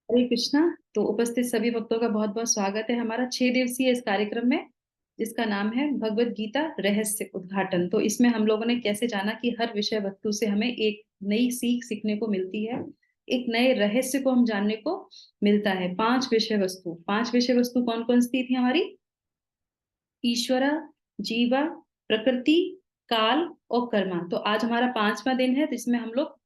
हरे कृष्णा। तो उपस्थित सभी भक्तों का बहुत बहुत स्वागत है हमारा 6 दिवसीय इस कार्यक्रम में, जिसका नाम है भगवत गीता रहस्य उद्घाटन। तो इसमें हम लोगों ने कैसे जाना कि हर विषय वस्तु से हमें एक नई सीख सीखने को मिलती है, एक नए रहस्य को हम जानने को मिलता है। 5 विषय वस्तु कौन कौन सी थी हमारी? ईश्वर, जीवा, प्रकृति, काल और कर्मा। तो आज हमारा 5वां दिन है, तो इसमें हम लोग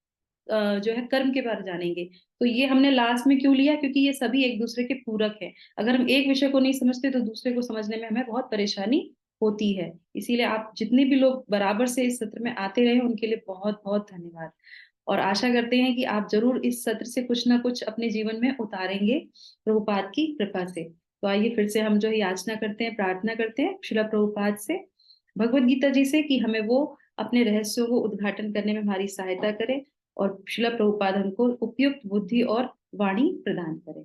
जो है कर्म के बारे जानेंगे। तो ये हमने लास्ट में क्यों लिया? क्योंकि ये सभी एक दूसरे के पूरक है। अगर हम एक विषय को नहीं समझते तो दूसरे को समझने में हमें बहुत परेशानी होती है। इसीलिए आप जितने भी लोग बराबर से इस सत्र में आते रहे, उनके लिए बहुत बहुत धन्यवाद। और आशा करते हैं कि आप जरूर इस सत्र से कुछ ना कुछ अपने जीवन में उतारेंगे प्रभुपाद की कृपा से। तो आइए फिर से हम जो है याचना करते हैं, प्रार्थना करते हैं शिला प्रभुपाद से, भगवत गीता जी से, कि हमें वो अपने रहस्यों को उद्घाटन करने में हमारी सहायता करें और शिला प्रभुपाद हमको उपयुक्त बुद्धि और वाणी प्रदान करें।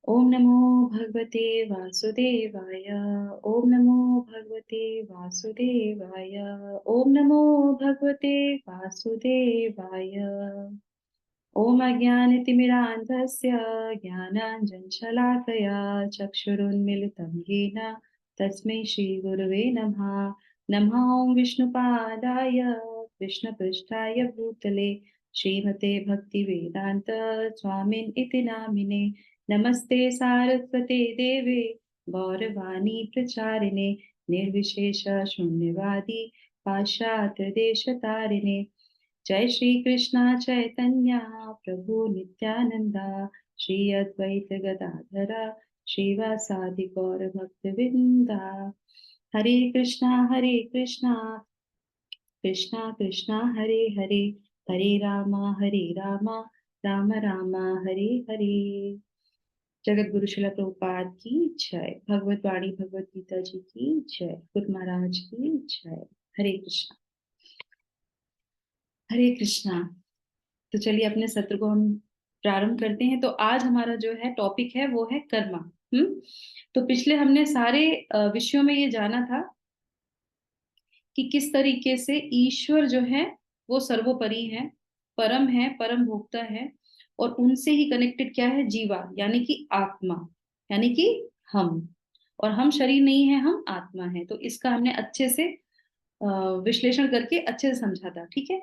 ओम नमो भगवते वासुदेवाय। ओम नमो भगवते वासुदेवाय। ओम नमो भगवते वासुदेवाय। ओम अज्ञानतिमिरान्धस्य ज्ञानाञ्जनशलाकया चक्षुरुन्मिलितं येन तस्मै श्रीगुरुवे नमः। नमः ॐ विष्णुपादाय कृष्णपृष्ठाय भूतले श्रीमते भक्तिवेदान्त स्वामिन् इति नामिने। नमस्ते सारस्वते देवे गौरवाणी प्रचारिणे निर्विशेष शून्यवादी पाश्चात्य देशतारिणे। जय श्री कृष्णा चैतन्य प्रभु नित्यानंदा श्री अद्वैत गदाधरा श्रीवासादि गौर भक्त विंदा। हरे कृष्णा कृष्णा कृष्णा हरे हरे, हरे रामा राम राम हरे हरे। जगत गुरु शिला प्रभुपाद की जय। भगवत वाणी भगवत गीता जी की जय। गुरु महाराज की जय। हरे कृष्णा। हरे कृष्णा। तो चलिए अपने सत्र को हम प्रारंभ करते हैं। तो आज हमारा जो है टॉपिक है वो है कर्मा। हम्म। तो पिछले हमने सारे विषयों में ये जाना था कि किस तरीके से ईश्वर जो है वो सर्वोपरि है, परम भोक्ता है, और उनसे ही कनेक्टेड क्या है? जीवा, यानी कि आत्मा, यानी कि हम। और हम शरीर नहीं है, हम आत्मा है। तो इसका हमने अच्छे से अ, विश्लेषण करके अच्छे से समझा था, ठीक है।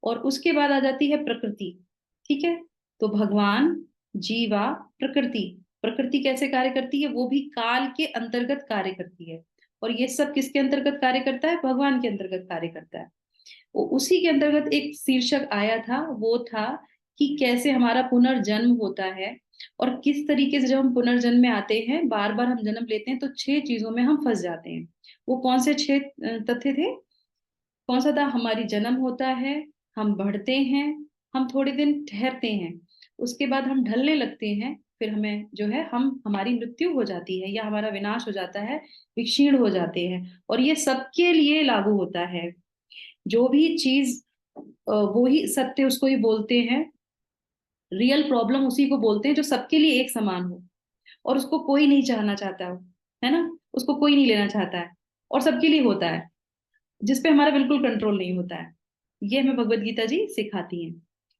और उसके बाद आ जाती है प्रकृति, ठीक है। तो भगवान, जीवा, प्रकृति। प्रकृति कैसे कार्य करती है? वो भी काल के अंतर्गत कार्य करती है। और ये सब किसके अंतर्गत कार्य करता है? भगवान के अंतर्गत कार्य करता है। वो उसी के अंतर्गत एक शीर्षक आया था, वो था कि कैसे हमारा पुनर्जन्म होता है, और किस तरीके से जब हम पुनर्जन्म में आते हैं, बार बार हम जन्म लेते हैं, तो 6 चीजों में हम फंस जाते हैं। वो कौन से 6 तथ्य थे? कौन सा था? हमारी जन्म होता है, हम बढ़ते हैं, हम थोड़े दिन ठहरते हैं, उसके बाद हम ढलने लगते हैं, फिर हमें जो है हमारी मृत्यु हो जाती है या हमारा विनाश हो जाता है, विक्षीण हो जाते हैं। और ये सबके लिए लागू होता है। जो भी चीज वो ही सत्य उसको ही बोलते हैं, रियल प्रॉब्लम उसी को बोलते हैं जो सबके लिए एक समान हो, और उसको कोई नहीं चाहना चाहता हो, है ना। उसको कोई नहीं लेना चाहता है, और सबके लिए होता है, जिसपे हमारा बिल्कुल कंट्रोल नहीं होता है। ये हमें भगवत गीता जी सिखाती हैं।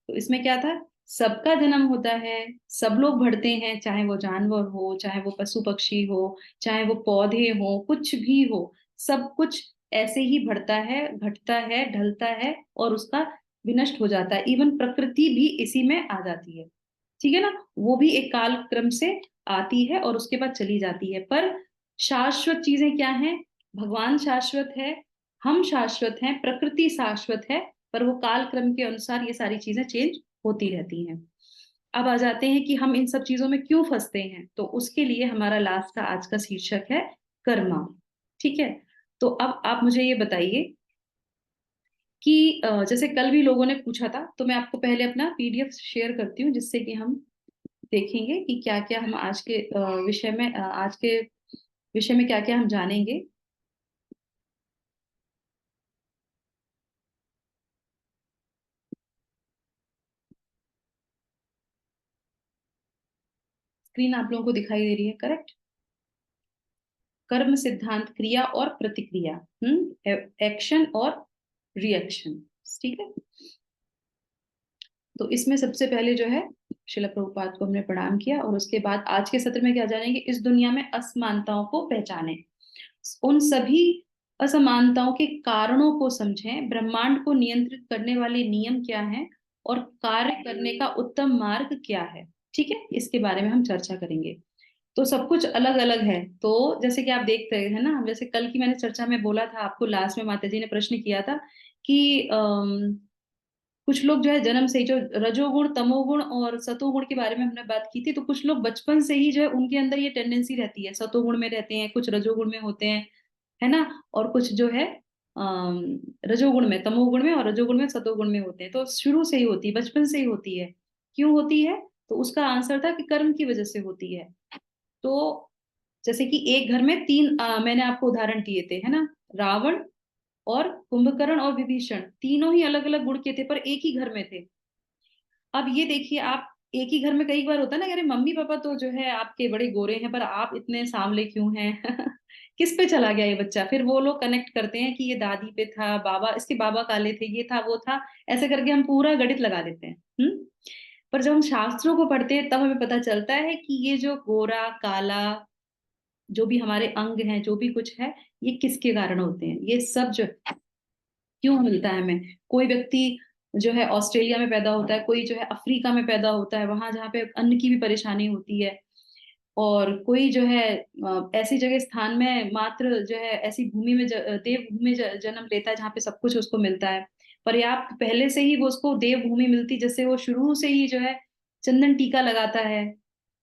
तो इसमें क्या था? सबका जन्म होता है, सब लोग बढ़ते हैं, चाहे वो जानवर हो, चाहे वो पशु पक्षी हो, चाहे वो पौधे हो, कुछ भी हो, सब कुछ ऐसे ही बढ़ता है, घटता है, ढलता है, और उसका विनष्ट हो जाता है। इवन प्रकृति भी इसी में आ जाती है, ठीक है ना। वो भी एक काल क्रम से आती है और उसके बाद चली जाती है। पर शाश्वत चीजें क्या हैं? भगवान शाश्वत है, हम शाश्वत हैं, प्रकृति शाश्वत है, पर वो काल क्रम के अनुसार ये सारी चीजें चेंज होती रहती हैं। अब आ जाते हैं कि हम इन सब चीजों में क्यों फंसते हैं। तो उसके लिए हमारा लास्ट का आज का शीर्षक है कर्मा, ठीक है। तो अब आप मुझे ये बताइए कि जैसे कल भी लोगों ने पूछा था, तो मैं आपको पहले अपना पीडीएफ शेयर करती हूँ, जिससे कि हम देखेंगे कि क्या क्या हम आज के विषय में आज के विषय में क्या क्या हम जानेंगे। स्क्रीन आप लोगों को दिखाई दे रही है, करेक्ट? कर्म सिद्धांत, क्रिया और प्रतिक्रिया, एक्शन और रिएक्शन, ठीक है। तो इसमें सबसे पहले जो है शिला प्रभुपाद को हमने प्रणाम किया, और उसके बाद आज के सत्र में क्या जानेंगे, इस दुनिया में असमानताओं को पहचानें, उन सभी असमानताओं के कारणों को समझें, ब्रह्मांड को नियंत्रित करने वाले नियम क्या हैं, और कार्य करने का उत्तम मार्ग क्या है। ठीक है, इसके बारे में हम चर्चा करेंगे। तो सब कुछ अलग अलग है। तो जैसे कि आप देखते हैं ना, हम जैसे कल की मैंने चर्चा में बोला था आपको, लास्ट में माता जी ने प्रश्न किया था कि कुछ लोग जो है जन्म से ही, जो रजोगुण तमोगुण और सतोगुण के बारे में हमने बात की थी, तो कुछ लोग बचपन से ही जो है उनके अंदर ये टेंडेंसी रहती है, सतोगुण में रहते हैं, कुछ रजोगुण में होते हैं, है ना, और कुछ जो है रजोगुण में, तमोगुण में और रजोगुण में सतोगुण में होते हैं। तो शुरू से ही होती है, बचपन से ही होती है। क्यों होती है? तो उसका आंसर था कि कर्म की वजह से होती है। तो जैसे कि एक घर में तीन मैंने आपको उदाहरण दिए थे, है ना, रावण और कुंभकर्ण और विभीषण, तीनों ही अलग अलग गुण के थे पर एक ही घर में थे। अब ये देखिए आप, एक ही घर में कई बार होता है ना, अरे मम्मी पापा तो जो है आपके बड़े गोरे हैं पर आप इतने सांवले क्यों हैं? किस पे चला गया ये बच्चा? फिर वो लोग कनेक्ट करते हैं कि ये दादी पे था, बाबा, इसके बाबा काले थे, ये था वो था, ऐसे करके हम पूरा गणित लगा देते हैं। पर जब हम शास्त्रों को पढ़ते हैं तब हमें पता चलता है कि ये जो गोरा काला, जो भी हमारे अंग हैं, जो भी कुछ है, ये किसके कारण होते हैं, ये सब जो क्यों मिलता है हमें। कोई व्यक्ति जो है ऑस्ट्रेलिया में पैदा होता है, कोई जो है अफ्रीका में पैदा होता है, वहां जहाँ पे अन्न की भी परेशानी होती है, और कोई जो है ऐसी जगह स्थान में मात्र जो है ऐसी भूमि में देवभूमि में जन्म लेता है जहाँ पे सब कुछ उसको मिलता है, पर्याप्त पहले से ही वो उसको देवभूमि मिलती, जैसे वो शुरू से ही जो है चंदन टीका लगाता है,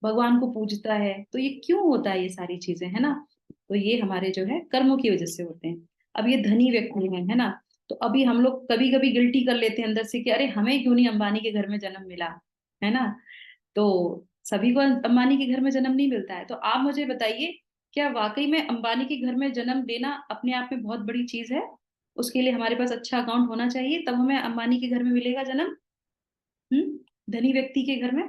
भगवान को पूजता है। तो ये क्यों होता है, ये सारी चीजें, है ना, तो ये हमारे जो है कर्मों की वजह से होते हैं। अब ये धनी व्यक्ति है ना, तो अभी हम लोग कभी कभी गिल्टी कर लेते हैं अंदर से कि अरे हमें क्यों नहीं अंबानी के घर में जन्म मिला, है ना। तो सभी को अंबानी के घर में जन्म नहीं मिलता है। तो आप मुझे बताइए, क्या वाकई में अंबानी के घर में जन्म लेना अपने आप में बहुत बड़ी चीज है? उसके लिए हमारे पास अच्छा अकाउंट होना चाहिए, तब हमें अंबानी के घर में मिलेगा जन्म। धनी व्यक्ति के घर में?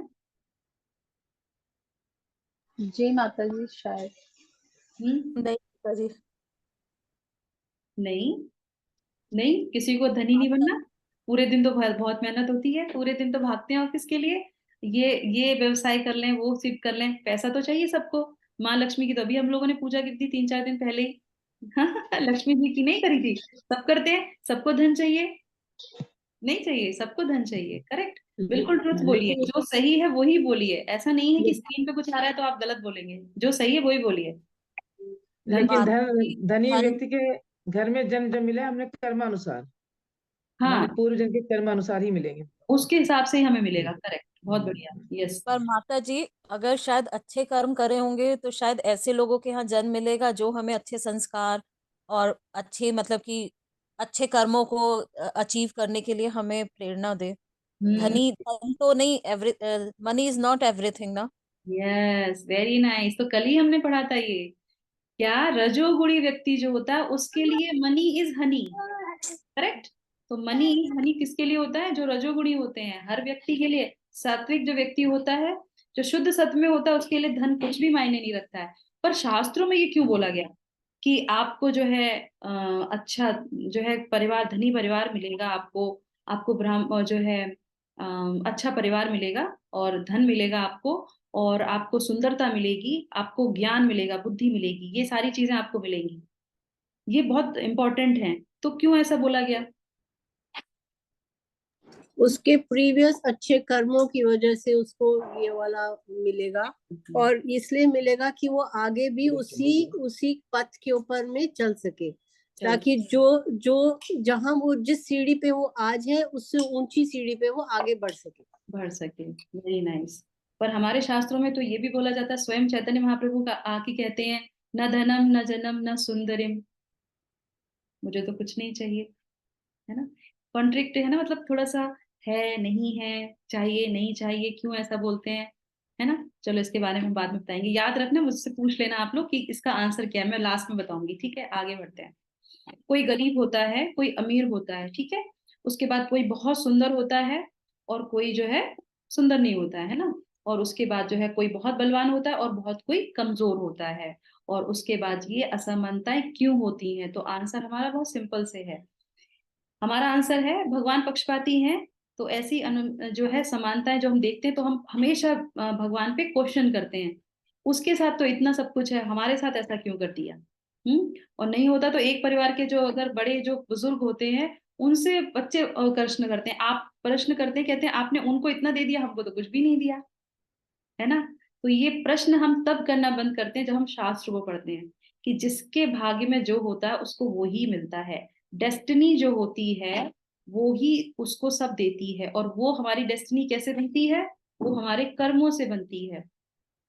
जी माता जी, शायद। हम्म। नहीं माता जी। नहीं, नहीं, किसी को धनी नहीं बनना। पूरे दिन तो बहुत बहुत मेहनत होती है, पूरे दिन तो भागते हैं ऑफिस के लिए, ये व्यवसाय कर लें, वो सिर्फ कर लें, पैसा तो चाहिए सबको। माँ लक्ष्मी की तो अभी हम लोगों ने पूजा की थी 3-4 दिन पहले ही। लक्ष्मी जी की नहीं करी थी? सब करते हैं, सबको धन चाहिए। नहीं चाहिए, सबको धन चाहिए, करेक्ट। बिल्कुल ट्रुथ बोलिए, लेकिन जो सही है वही बोलिए, ऐसा नहीं है कि ले, स्क्रीन पे कुछ आ रहा है तो आप गलत बोलेंगे, जो सही है वही बोलिए। धन लेकिन माता धन जी, धनी धन। व्यक्ति के घर में जन्म जब मिला हमने कर्मानुसार, हाँ, हमारे पूर्व जन्म के कर्मानुसार ही मिलेंगे। उसके हिसाब से ही हमें मिलेगा, हम्म, करेक्ट, बहुत बढ़िया, यस। पर माता जी, अगर शायद अच्छे कर्म करे होंगे तो शायद ऐसे लोगों के यहाँ जन्म मिलेगा जो हमें अच्छे संस्कार और अच्छे मतलब कि अच्छे कर्मों को अचीव करने के लिए हमें प्रेरणा दे। हम्म। धन तो नहीं, every money is not everything ना। Yes, very nice. तो कल ही हमने पढ़ा था ये, क्या रजोगुणी व्यक्ति जो होता है उसके लिए मनी इज हनी, करेक्ट। तो मनी इज हनी किसके लिए होता है? जो रजोगुणी होते हैं, हर व्यक्ति के लिए। सात्विक जो व्यक्ति होता है, जो शुद्ध सत्व में होता है, उसके लिए धन कुछ भी मायने नहीं रखता है। पर शास्त्रों में ये क्यों बोला गया कि आपको जो है अच्छा जो है परिवार, धनी परिवार मिलेगा आपको, आपको ब्राह्मण जो है अच्छा परिवार मिलेगा, और धन मिलेगा आपको, और आपको सुंदरता मिलेगी, आपको ज्ञान मिलेगा, बुद्धि मिलेगी, ये सारी चीजें आपको मिलेंगी, ये बहुत इंपॉर्टेंट है। तो क्यों ऐसा बोला गया? उसके प्रीवियस अच्छे कर्मों की वजह से उसको ये वाला मिलेगा, और इसलिए मिलेगा कि वो आगे भी उसी उसी पथ के ऊपर में चल सके, चल ताकि जो जो जहां वो जिस सीढ़ी पे वो आज है उससे ऊंची सीढ़ी पे वो आगे बढ़ सके। बढ़ सके, वेरी नाइस। पर हमारे शास्त्रों में तो ये भी बोला जाता है, स्वयं चैतन्य महाप्रभु का आके कहते हैं, न धनम न जनम न सुंदरिम, मुझे तो कुछ नहीं चाहिए, है ना। कॉन्ट्रिक्ट है ना, मतलब थोड़ा सा है नहीं है, चाहिए नहीं चाहिए, क्यों ऐसा बोलते हैं, है ना। चलो इसके बारे में बाद में बताएंगे, याद रखना, मुझसे पूछ लेना आप लोग कि इसका आंसर क्या है, मैं लास्ट में बताऊंगी, ठीक है। आगे बढ़ते हैं। कोई गरीब होता है, कोई अमीर होता है, ठीक है। उसके बाद कोई बहुत सुंदर होता है, और कोई जो है सुंदर नहीं होता है ना। और उसके बाद जो है कोई बहुत बलवान होता है और बहुत कोई कमजोर होता है। और उसके बाद ये असमानताएं क्यों होती हैं? तो आंसर हमारा बहुत सिंपल से है। हमारा आंसर है, भगवान पक्षपाती हैं, तो ऐसी जो है समानताएं जो हम देखते हैं तो हम हमेशा भगवान पे क्वेश्चन करते हैं, उसके साथ तो इतना सब कुछ है, हमारे साथ ऐसा क्यों कर दिया। और नहीं होता तो एक परिवार के जो अगर बड़े जो बुजुर्ग होते हैं उनसे बच्चे प्रश्न करते हैं, आप प्रश्न करते हैं, कहते हैं आपने उनको इतना दे दिया, हमको तो कुछ भी नहीं दिया, है ना। तो ये प्रश्न हम तब करना बंद करते हैं जब हम शास्त्र को पढ़ते हैं कि जिसके भाग्य में जो होता है उसको वो ही मिलता है। डेस्टिनी जो होती है वो ही उसको सब देती है, और वो हमारी डेस्टिनी कैसे बनती है, वो हमारे कर्मों से बनती है।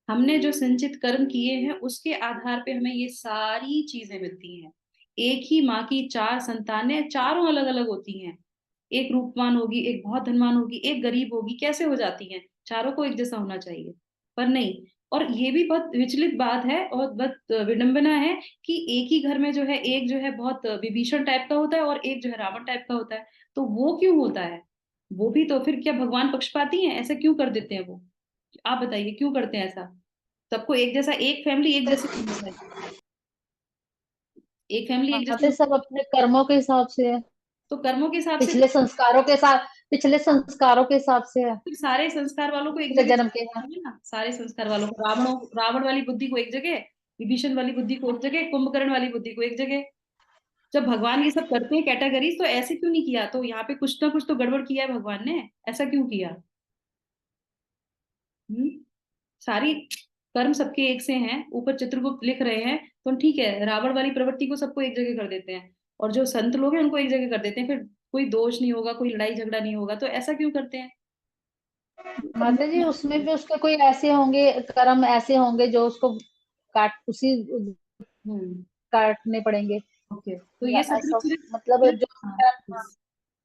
हमने जो संचित कर्म किए हैं उसके आधार पे हमें ये सारी चीजें मिलती हैं। एक ही माँ की 4 संतानें, चारों अलग अलग होती हैं, एक रूपवान होगी, एक बहुत धनवान होगी, एक गरीब होगी, कैसे हो जाती हैं, चारों को एक जैसा होना चाहिए, पर नहीं। और ये भी बहुत विचलित बात है और बहुत विडंबना है कि एक ही घर में जो है एक जो है बहुत विभीषण टाइप का होता है और एक जो है रावण टाइप का होता है। तो वो क्यों होता है, वो भी तो फिर क्या भगवान पक्षपाती हैं, ऐसा क्यों कर देते हैं वो, आप बताइए क्यों करते हैं ऐसा। सबको एक जैसा, एक फैमिली एक जैसी होनी चाहिए, एक फैमिली एक हाँ, जैसी। तो सब अपने कर्मों के हिसाब से है, तो कर्मों के हिसाब से पिछले संस्कारों के हिसाब से है, फिर सारे संस्कार वालों को एक पिछले जगह जन्म के। हाँ, चाहिए ना, सारे संस्कार वालों को, रावण वाली बुद्धि को एक जगह, विभीषण वाली बुद्धि को एक जगह, कुंभकर्ण वाली बुद्धि को एक जगह। जब भगवान ये सब करते हैं कैटेगरीज, तो ऐसे क्यों नहीं किया, तो यहाँ पे कुछ ना कुछ तो गड़बड़ किया है भगवान ने, ऐसा क्यों किया। हम्म सारी कर्म सबके एक से हैं, ऊपर चित्रगुप्त लिख रहे हैं, तो ठीक है रावण वाली प्रवृत्ति को सबको एक जगह कर देते हैं और जो संत लोग हैं उनको एक जगह कर देते हैं, फिर कोई दोष नहीं होगा, कोई लड़ाई झगड़ा नहीं होगा, तो ऐसा क्यों करते हैं। माता जी उसमें भी उसके कोई ऐसे होंगे, कर्म ऐसे होंगे जो उसको उसी हम्म काटने पड़ेंगे, ओके, तो या ये सत्र ऐसा सिर्फ मतलब जो। हाँ,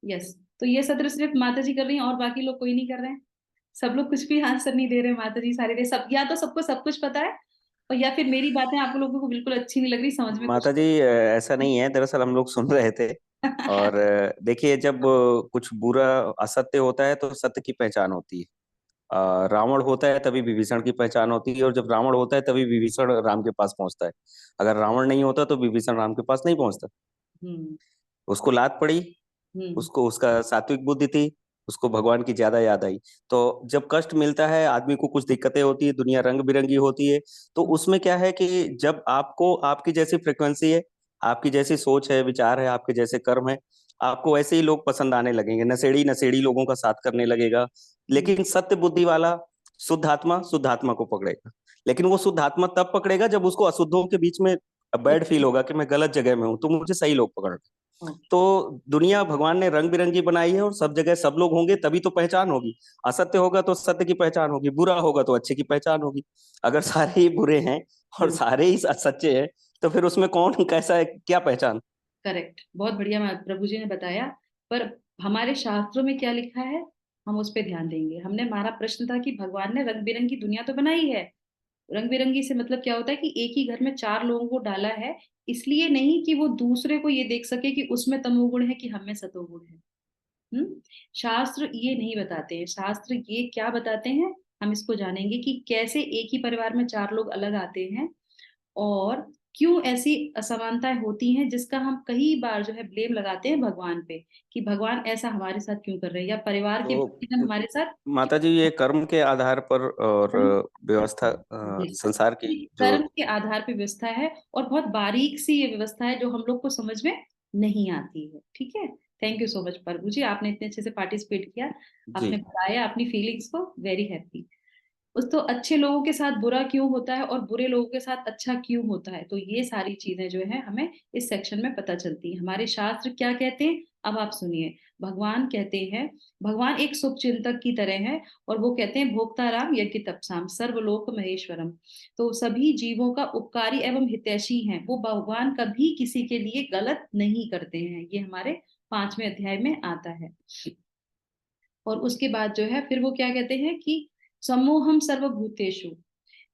यस, तो ये सत्र सिर्फ माता जी कर रही हैं और बाकी लोग कोई नहीं कर रहे हैं, सब लोग कुछ भी आंसर नहीं दे रहे, माता जी सारे दे सब, या तो सबको सब कुछ पता है, और या फिर मेरी बातें आप लोगों को बिल्कुल अच्छी नहीं लग रही, समझ में कुछ माता जी ऐसा नहीं है, दरअसल हम लोग सुन रहे थे। और देखिए, जब कुछ बुरा असत्य होता है तो सत्य की पहचान होती है। रावण होता है तभी विभीषण की पहचान होती है, और जब रावण होता है तभी विभीषण राम के पास पहुंचता है। अगर रावण नहीं होता तो विभीषण राम के पास नहीं पहुंचता। हम्म उसको लात पड़ी, हम्म उसको उसका सात्विक बुद्धि थी, उसको भगवान की ज्यादा याद आई। तो जब कष्ट मिलता है आदमी को, कुछ दिक्कतें होती है, दुनिया रंग बिरंगी होती है, तो उसमें क्या है कि जब आपको आपकी जैसी फ्रिक्वेंसी है, आपकी जैसी सोच है, विचार है, आपके जैसे कर्म है, आपको ऐसे ही लोग पसंद आने लगेंगे, नशेड़ी नशेड़ी लोगों का साथ करने लगेगा। लेकिन सत्य बुद्धि वाला शुद्ध आत्मा को पकड़ेगा। लेकिन वो शुद्ध आत्मा तब पकड़ेगा जब उसको अशुद्धों के बीच में बैड फील होगा कि मैं गलत जगह में हूँ, तो मुझे सही लोग पकड़ रहे हैं। ओके, तो दुनिया भगवान ने रंग बिरंगी बनाई है और सब जगह सब लोग होंगे तभी तो पहचान होगी। असत्य होगा तो सत्य की पहचान होगी, बुरा होगा तो अच्छे की पहचान होगी। अगर सारे ही बुरे हैं और सारे ही सच्चे हैं, तो फिर उसमें कौन कैसा है, क्या पहचान। करेक्ट, बहुत बढ़िया प्रभु जी ने बताया। पर हमारे शास्त्रों में क्या लिखा है, हम उस पर ध्यान देंगे। हमने, हमारा प्रश्न था कि भगवान ने रंग बिरंगी दुनिया तो बनाई है, रंग बिरंगी से मतलब क्या होता है कि एक ही घर में 4 लोगों को डाला है, इसलिए नहीं कि वो दूसरे को ये देख सके कि उसमें तमोगुण है कि हम में सतोगुण है। शास्त्र ये नहीं बताते हैं, शास्त्र ये क्या बताते हैं, हम इसको जानेंगे कि कैसे एक ही परिवार में 4 लोग अलग आते हैं और क्यों ऐसी असमानताएं होती हैं, जिसका हम कई बार जो है ब्लेम लगाते हैं भगवान पे कि भगवान ऐसा हमारे साथ क्यों कर रहे हैं, या परिवार के व्यक्तिगत तो हमारे साथ माता जी, ये कर्म के आधार पर और क्यों। व्यवस्था, संसार की जो। कर्म के आधार पे व्यवस्था है और बहुत बारीक सी ये व्यवस्था है जो हम लोग को समझ में नहीं आती है। ठीक है, थैंक यू सो मच प्रभु जी, आपने इतने अच्छे से पार्टिसिपेट किया, जी, आपने बताया अपनी फीलिंग्स को, वेरी हैप्पी। उस तो अच्छे लोगों के साथ बुरा क्यों होता है और बुरे लोगों के साथ अच्छा क्यों होता है, तो ये सारी चीजें जो है हमें इस सेक्शन में पता चलती है। हमारे शास्त्र क्या कहते हैं, अब आप सुनिए। भगवान कहते हैं, भगवान एक शुभचिंतक की तरह है और वो कहते हैं भोक्ताराम यज्ञ तपसाम सर्वलोक महेश्वरम। तो सभी जीवों का उपकारी एवं हितैषी हैं वो, भगवान कभी किसी के लिए गलत नहीं करते हैं, ये हमारे 5वें अध्याय में आता है। और उसके बाद जो है फिर वो क्या कहते हैं कि समोहम सर्वभूतेषु,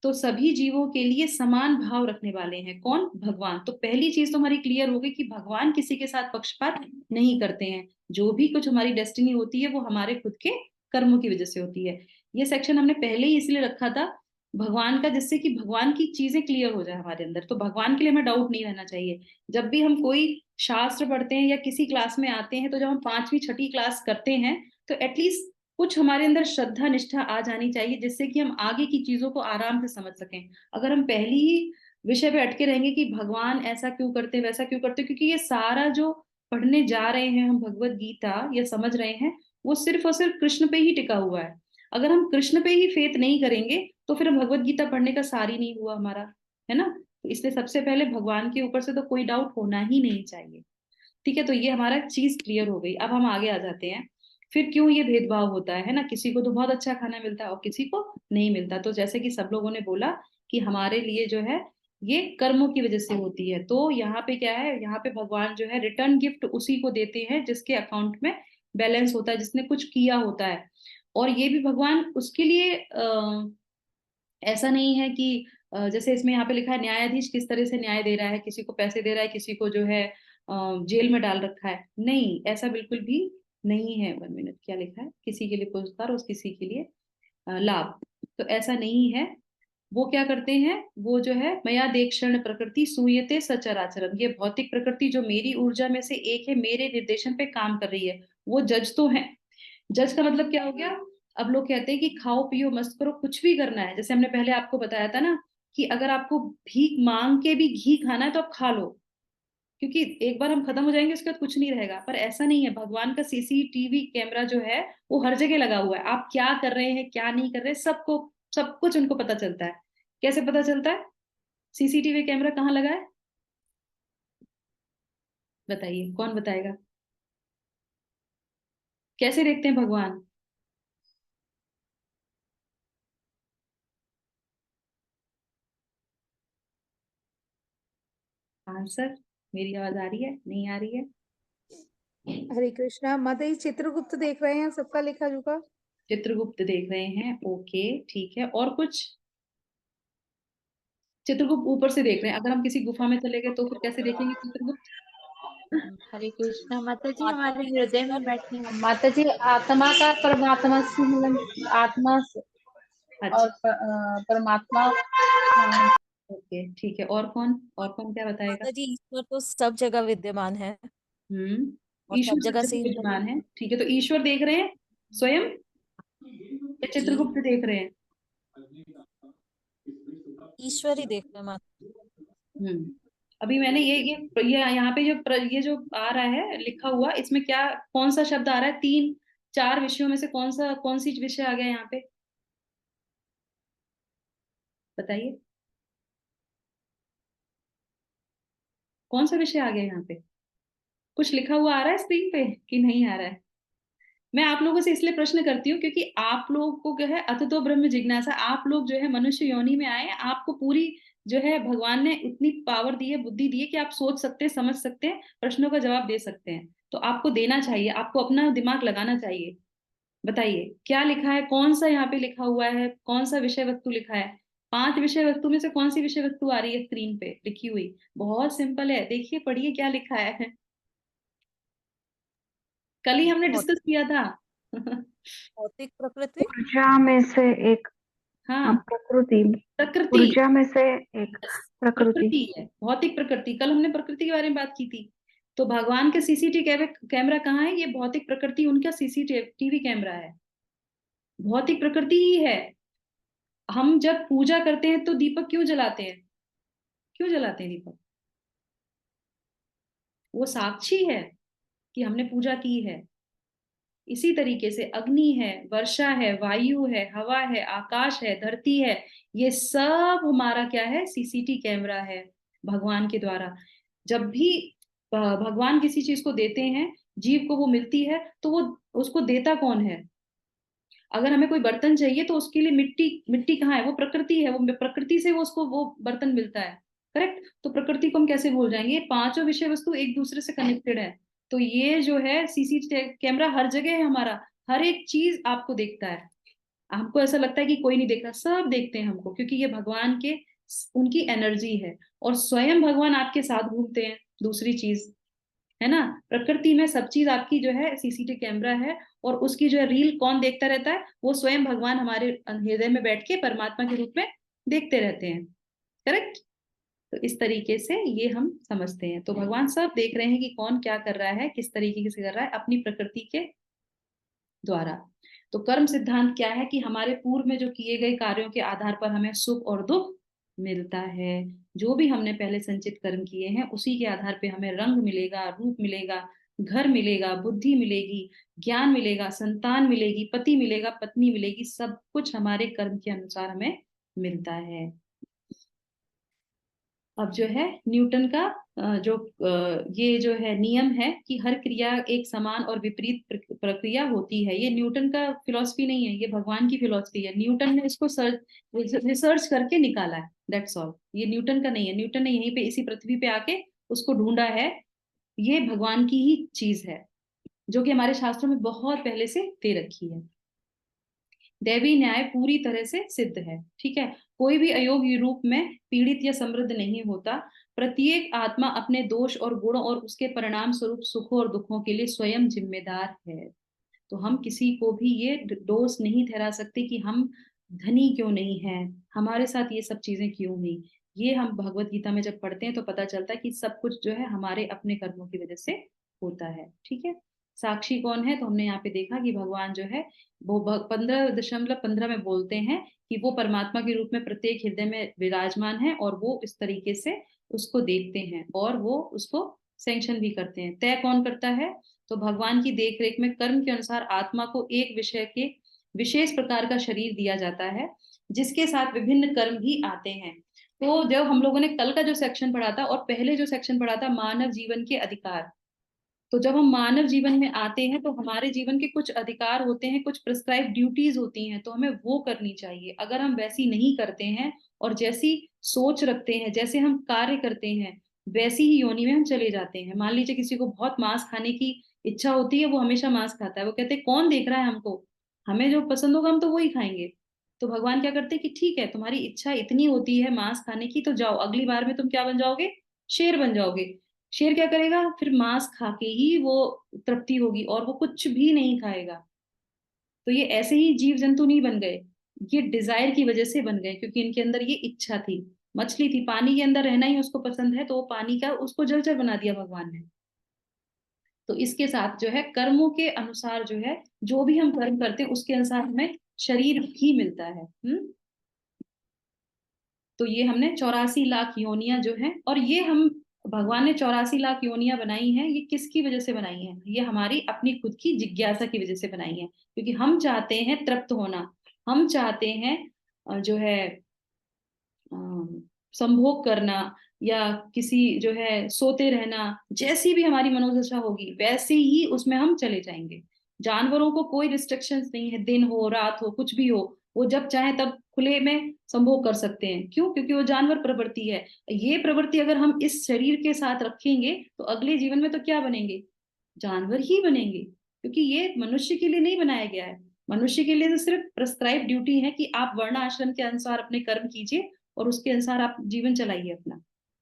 तो सभी जीवों के लिए समान भाव रखने वाले हैं कौन, भगवान। तो पहली चीज तो हमारी क्लियर हो गई कि भगवान किसी के साथ पक्षपात नहीं करते हैं, जो भी कुछ हमारी डेस्टिनी होती है वो हमारे खुद के कर्मों की वजह से होती है। ये सेक्शन हमने पहले ही इसलिए रखा था भगवान का, जिससे कि भगवान की चीजें क्लियर हो जाए हमारे अंदर, तो भगवान के लिए हमें डाउट नहीं रहना चाहिए। जब भी हम कोई शास्त्र पढ़ते हैं या किसी क्लास में आते हैं, तो जब हम 5वीं 6ठी क्लास करते हैं तो एटलीस्ट कुछ हमारे अंदर श्रद्धा निष्ठा आ जानी चाहिए, जिससे कि हम आगे की चीजों को आराम से समझ सकें। अगर हम पहली ही विषय पे अटके रहेंगे कि भगवान ऐसा क्यों करते, वैसा क्यों करते, क्योंकि ये सारा जो पढ़ने जा रहे हैं हम भगवत गीता या समझ रहे हैं, वो सिर्फ और सिर्फ कृष्ण पे ही टिका हुआ है। अगर हम कृष्ण पे ही फेथ नहीं करेंगे तो फिर भगवत गीता पढ़ने का सार ही नहीं हुआ हमारा, है ना। तो इसलिए सबसे पहले भगवान के ऊपर से तो कोई डाउट होना ही नहीं चाहिए। ठीक है, तो ये हमारा चीज क्लियर हो गई। अब हम आगे आ जाते हैं, फिर क्यों ये भेदभाव होता है ना, किसी को तो बहुत अच्छा खाना मिलता है और किसी को नहीं मिलता। तो जैसे कि सब लोगों ने बोला कि हमारे लिए जो है ये कर्मों की वजह से होती है, तो यहाँ पे क्या है, यहाँ पे भगवान जो है रिटर्न गिफ्ट उसी को देते हैं जिसके अकाउंट में बैलेंस होता है, जिसने कुछ किया होता है। और ये भी भगवान उसके लिए ऐसा नहीं है कि जैसे इसमें यहाँ पे लिखा है न्यायाधीश किस तरह से न्याय दे रहा है, किसी को पैसे दे रहा है, किसी को जो है जेल में डाल रखा है, नहीं, ऐसा बिल्कुल भी नहीं है। 1 मिनट, क्या लिखा है, किसी के लिए पुरस्कार और किसी के लिए लाभ, तो ऐसा नहीं है। वो क्या करते हैं, वो जो है मया देक्षण प्रकृति सूयते सचराचरम, ये भौतिक प्रकृति जो मेरी ऊर्जा में से एक है, मेरे निर्देशन पे काम कर रही है, वो जज तो है। जज का मतलब क्या हो गया, अब लोग कहते हैं कि खाओ पियो मस्त करो, कुछ भी करना है, जैसे हमने पहले आपको बताया था ना कि अगर आपको भीख मांग के भी घी खाना है तो आप खा लो, क्योंकि एक बार हम खत्म हो जाएंगे उसके बाद कुछ नहीं रहेगा। पर ऐसा नहीं है, भगवान का सीसीटीवी कैमरा जो है वो हर जगह लगा हुआ है, आप क्या कर रहे हैं क्या नहीं कर रहे सबको, सब कुछ उनको पता चलता है। कैसे पता चलता है, सीसीटीवी कैमरा कहाँ लगा है, बताइए, कौन बताएगा, कैसे देखते हैं भगवान। आंसर, मेरी आवाज आ रही है, नहीं आ रही है? हरे कृष्णा माता जी, चित्रगुप्त देख रहे हैं सबका लेखा जोखा। चित्रगुप्त देख रहे हैं, ओके ठीक है। और कुछ, चित्रगुप्त ऊपर से देख रहे हैं, अगर हम किसी गुफा में चले गए तो फिर कैसे देखेंगे चित्रगुप्त? हरे कृष्णा माता जी, माता हमारे जी हृदय में ईश्वर बैठे हैं माता जी, आत्मा का परमात्मा से मतलब आत्मा से अच्छा, और परमात्मा। ओके ठीक है। और कौन, और कौन क्या बताएगा? माता जी ईश्वर तो सब जगह विद्यमान है और ईश्वर सब सब जगह से जगह ही हमारे विद्यमान है, ठीक है। तो ईश्वर देख रहे हैं स्वयं या जी चित्रगुप्त देख रहे हैं? ईश्वर ही देख रहे हैं माता। हम्म अभी मैंने ये यहाँ पे जो ये जो आ रहा है लिखा हुआ, इसमें क्या, कौन सा शब्द आ रहा है, 3 4 विषयों में से कौन सी विषय आ गया यहाँ पे, बताइए, कौन सा विषय आ गया यहाँ पे? कुछ लिखा हुआ आ रहा है स्क्रीन पे कि नहीं आ रहा है? मैं आप लोगों से इसलिए प्रश्न करती हूँ क्योंकि आप लोगों को जो है अततो ब्रह्म जिज्ञासा, आप लोग जो है मनुष्य योनि में आए, आपको पूरी जो है भगवान ने उतनी पावर दी है, बुद्धि दी है कि आप सोच सकते हैं, समझ सकते हैं, प्रश्नों का जवाब दे सकते हैं। तो आपको देना चाहिए, आपको अपना दिमाग लगाना चाहिए। बताइए क्या लिखा है, कौन सा यहाँ पे लिखा हुआ है, कौन सा विषय वस्तु लिखा है? 5 विषय वस्तु में से कौन सी विषय वस्तु आ रही है स्क्रीन पे लिखी हुई? बहुत सिंपल है, देखिए पढ़िए क्या लिखा है। कल ही हमने डिस्कस किया था। भौतिक प्रकृति। ऊर्जा में से एक, हाँ, प्रकृति, प्रकृति, ऊर्जा में से एक प्रकृति। प्रकृति है, भौतिक प्रकृति, कल हमने प्रकृति के बारे में बात की थी। तो भगवान के सीसीटीवी कैमरा कहाँ है, ये भौतिक प्रकृति उनका सीसीटीवी कैमरा है, भौतिक प्रकृति ही है। हम जब पूजा करते हैं तो दीपक क्यों जलाते हैं, क्यों जलाते हैं दीपक? वो साक्षी है कि हमने पूजा की है। इसी तरीके से अग्नि है, वर्षा है, वायु है, हवा है, आकाश है, धरती है, ये सब हमारा क्या है, सीसीटी कैमरा है भगवान के द्वारा। जब भी भगवान किसी चीज को देते हैं, जीव को वो मिलती है, तो वो उसको देता कौन है? अगर हमें कोई बर्तन चाहिए तो उसके लिए मिट्टी, मिट्टी कहाँ है, वो प्रकृति है, वो प्रकृति से वो उसको वो बर्तन मिलता है, करेक्ट। तो प्रकृति को हम कैसे भूल जाएंगे, ये पांचों विषय वस्तु एक दूसरे से कनेक्टेड है। तो ये जो है सीसीटीवी कैमरा हर जगह है हमारा, हर एक चीज आपको देखता है। हमको ऐसा लगता है कि कोई नहीं देखता, सब देखते हैं हमको, क्योंकि ये भगवान के, उनकी एनर्जी है। और स्वयं भगवान आपके साथ घूमते हैं, दूसरी चीज है ना। प्रकृति में सब चीज आपकी जो है सीसीटीवी कैमरा है, और उसकी जो है रील कौन देखता रहता है, वो स्वयं भगवान हमारे हृदय में बैठ के परमात्मा के रूप में देखते रहते हैं, करेक्ट। तो इस तरीके से ये हम समझते हैं। तो भगवान सब देख रहे हैं कि कौन क्या कर रहा है, किस तरीके से कर रहा है, अपनी प्रकृति के द्वारा। तो कर्म सिद्धांत क्या है कि हमारे पूर्व में जो किए गए कार्यों के आधार पर हमें सुख और दुख मिलता है। जो भी हमने पहले संचित कर्म किए हैं उसी के आधार पे हमें रंग मिलेगा, रूप मिलेगा, घर मिलेगा, बुद्धि मिलेगी, ज्ञान मिलेगा, संतान मिलेगी, पति मिलेगा, पत्नी मिलेगी, सब कुछ हमारे कर्म के अनुसार हमें मिलता है। अब जो है न्यूटन का ये जो है नियम है कि हर क्रिया एक समान और विपरीत प्रक्रिया होती है। ये न्यूटन का फिलॉसफी नहीं है, ये भगवान की फिलॉसफी है। न्यूटन ने इसको रिसर्च करके निकाला है, दैट्स ऑल। ये न्यूटन का नहीं है, न्यूटन ने यहीं पे इसी पृथ्वी पे आके उसको ढूंढा है। ये भगवान की ही चीज है जो कि हमारे शास्त्रों में बहुत पहले से दे रखी है। दैवी न्याय पूरी तरह से सिद्ध है, ठीक है। कोई भी अयोग्य रूप में पीड़ित या समृद्ध नहीं होता। प्रत्येक आत्मा अपने दोष और गुणों और उसके परिणाम स्वरूप सुखों और दुखों के लिए स्वयं जिम्मेदार है। तो हम किसी को भी ये दोष नहीं ठहरा सकते कि हम धनी क्यों नहीं है, हमारे साथ ये सब चीजें क्यों हुई। ये हम भगवत गीता में जब पढ़ते हैं तो पता चलता है कि सब कुछ जो है हमारे अपने कर्मों की वजह से होता है, ठीक है। साक्षी कौन है, तो हमने यहाँ पे देखा कि भगवान जो है वो 15.15 में बोलते हैं कि वो परमात्मा के रूप में प्रत्येक हृदय में विराजमान है और वो इस तरीके से उसको देखते हैं और वो उसको सैंक्शन भी करते हैं। तय कौन करता है, तो भगवान की देखरेख में कर्म के अनुसार आत्मा को एक विषय के विशेष प्रकार का शरीर दिया जाता है जिसके साथ विभिन्न कर्म भी आते हैं। तो जब हम लोगों ने कल का जो सेक्शन पढ़ा था और पहले जो सेक्शन पढ़ा था मानव जीवन के अधिकार, तो जब हम मानव जीवन में आते हैं तो हमारे जीवन के कुछ अधिकार होते हैं, कुछ प्रिस्क्राइब ड्यूटीज होती हैं, तो हमें वो करनी चाहिए। अगर हम वैसी नहीं करते हैं और जैसी सोच रखते हैं, जैसे हम कार्य करते हैं, वैसी ही योनि में हम चले जाते हैं। मान लीजिए किसी को बहुत मांस खाने की इच्छा होती है, वो हमेशा मांस खाता है, वो कहते हैं कौन देख रहा है हमको, हमें जो पसंद होगा हम तो वो ही खाएंगे। तो भगवान क्या करते हैं कि ठीक है, तुम्हारी इच्छा इतनी होती है मांस खाने की, तो जाओ अगली बार में तुम क्या बन जाओगे, शेर बन जाओगे। शेर क्या करेगा, फिर मांस खा के ही वो तृप्ति होगी और वो कुछ भी नहीं खाएगा। तो ये ऐसे ही जीव जंतु नहीं बन गए, ये डिजायर की वजह से बन गए, क्योंकि इनके अंदर ये इच्छा थी। मछली थी, पानी के अंदर रहना ही उसको पसंद है, तो वो पानी का उसको जलचर बना दिया भगवान ने। तो इसके साथ जो है कर्मों के अनुसार जो है, जो भी हम कर्म करते हैं उसके अनुसार हमें शरीर भी मिलता है। तो ये हमने 84 लाख योनियां जो है, और ये हम भगवान ने 84 लाख योनियां बनाई हैं, ये किसकी वजह से बनाई हैं, ये हमारी अपनी खुद की जिज्ञासा की वजह से बनाई है। क्योंकि हम चाहते हैं तृप्त होना, हम चाहते हैं जो है संभोग करना, या किसी जो है सोते रहना, जैसी भी हमारी मनोदशा होगी वैसे ही उसमें हम चले जाएंगे। जानवरों को कोई रिस्ट्रिक्शंस नहीं है, दिन हो रात हो कुछ भी हो, वो जब चाहे तब खुले में संभोग कर सकते हैं। क्यों, क्योंकि वो जानवर प्रवृत्ति है। ये प्रवृत्ति अगर हम इस शरीर के साथ रखेंगे तो अगले जीवन में तो क्या बनेंगे, जानवर ही बनेंगे। क्योंकि ये मनुष्य के लिए नहीं बनाया गया है। मनुष्य के लिए तो सिर्फ प्रेस्क्राइब ड्यूटी है कि आप वर्ण आश्रम के अनुसार अपने कर्म कीजिए और उसके अनुसार आप जीवन चलाइए अपना।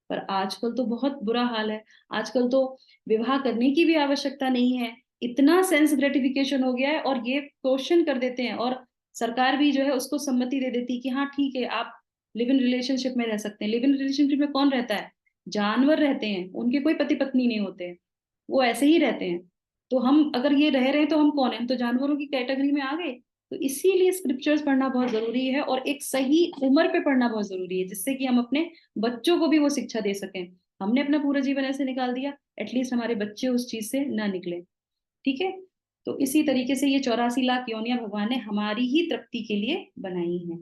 पर आजकल तो बहुत बुरा हाल है। आजकल तो विवाह करने की भी आवश्यकता नहीं है, इतना सेंस ग्रेटिफिकेशन हो गया है, और ये क्वेश्चन कर देते हैं और सरकार भी जो है उसको सम्मति दे देती है कि हाँ ठीक है आप लिव इन रिलेशनशिप में रह सकते हैं। लिव इन रिलेशनशिप में कौन रहता है, जानवर रहते हैं, उनके कोई पति पत्नी नहीं होते हैं, वो ऐसे ही रहते हैं। तो हम अगर ये रह रहे हैं तो हम कौन है, हम तो जानवरों की कैटेगरी में आ गए। तो इसीलिए स्क्रिप्चर्स पढ़ना बहुत जरूरी है और एक सही उम्र पे पढ़ना बहुत जरूरी है, जिससे कि हम अपने बच्चों को भी वो शिक्षा दे सकें। हमने अपना पूरा जीवन ऐसे निकाल दिया, एटलीस्ट हमारे बच्चे उस चीज से ना निकले, ठीक है। तो इसी तरीके से ये 84 लाख योनियां भगवान ने हमारी ही तृप्ति के लिए बनाई हैं।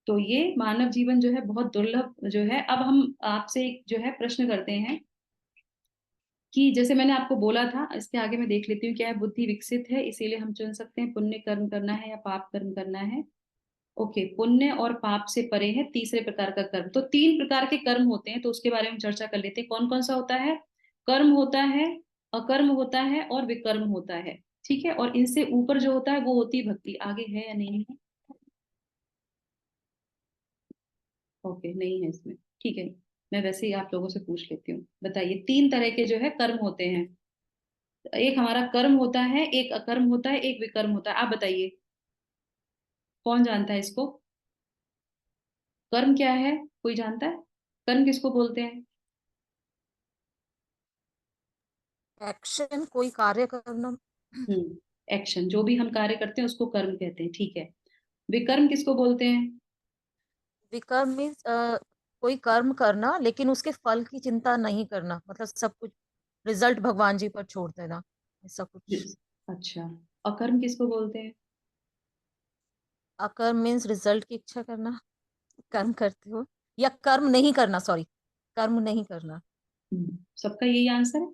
तो ये मानव जीवन जो है बहुत दुर्लभ जो है। अब हम आपसे एक जो है प्रश्न करते हैं कि जैसे मैंने आपको बोला था, इसके आगे मैं देख लेती हूँ क्या है। बुद्धि विकसित है इसीलिए हम चुन सकते हैं पुण्य कर्म करना है या पाप कर्म करना है। ओके, पुण्य और पाप से परे है तीसरे प्रकार का कर्म। तो 3 प्रकार के कर्म होते हैं, तो उसके बारे में चर्चा कर लेते हैं। कौन कौन सा होता है, कर्म होता है, अकर्म होता है और विकर्म होता है, ठीक है। और इनसे ऊपर जो होता है वो होती है भक्ति। आगे है या नहीं है, ओके नहीं है इसमें, ठीक है। मैं वैसे ही आप लोगों से पूछ लेती हूँ, बताइए 3 तरह के जो है कर्म होते हैं। एक हमारा कर्म होता है, एक अकर्म होता है, एक विकर्म होता है। आप बताइए कौन जानता है इसको, कर्म क्या है, कोई जानता है, कर्म किसको बोलते हैं। एक्शन, कोई कार्य करना। एक्शन, जो भी हम कार्य करते हैं उसको कर्म कहते हैं, ठीक है। विकर्म किसको बोलते हैं? विकर्म मीन्स कोई कर्म करना लेकिन उसके फल की चिंता नहीं करना, मतलब सब कुछ रिजल्ट भगवान जी पर छोड़ देना, ऐसा कुछ। अच्छा, अकर्म किसको बोलते हैं? अकर्म मीन्स रिजल्ट की इच्छा करना, कर्म करते हो या कर्म नहीं करना, सॉरी, कर्म नहीं करना। सबका यही आंसर है?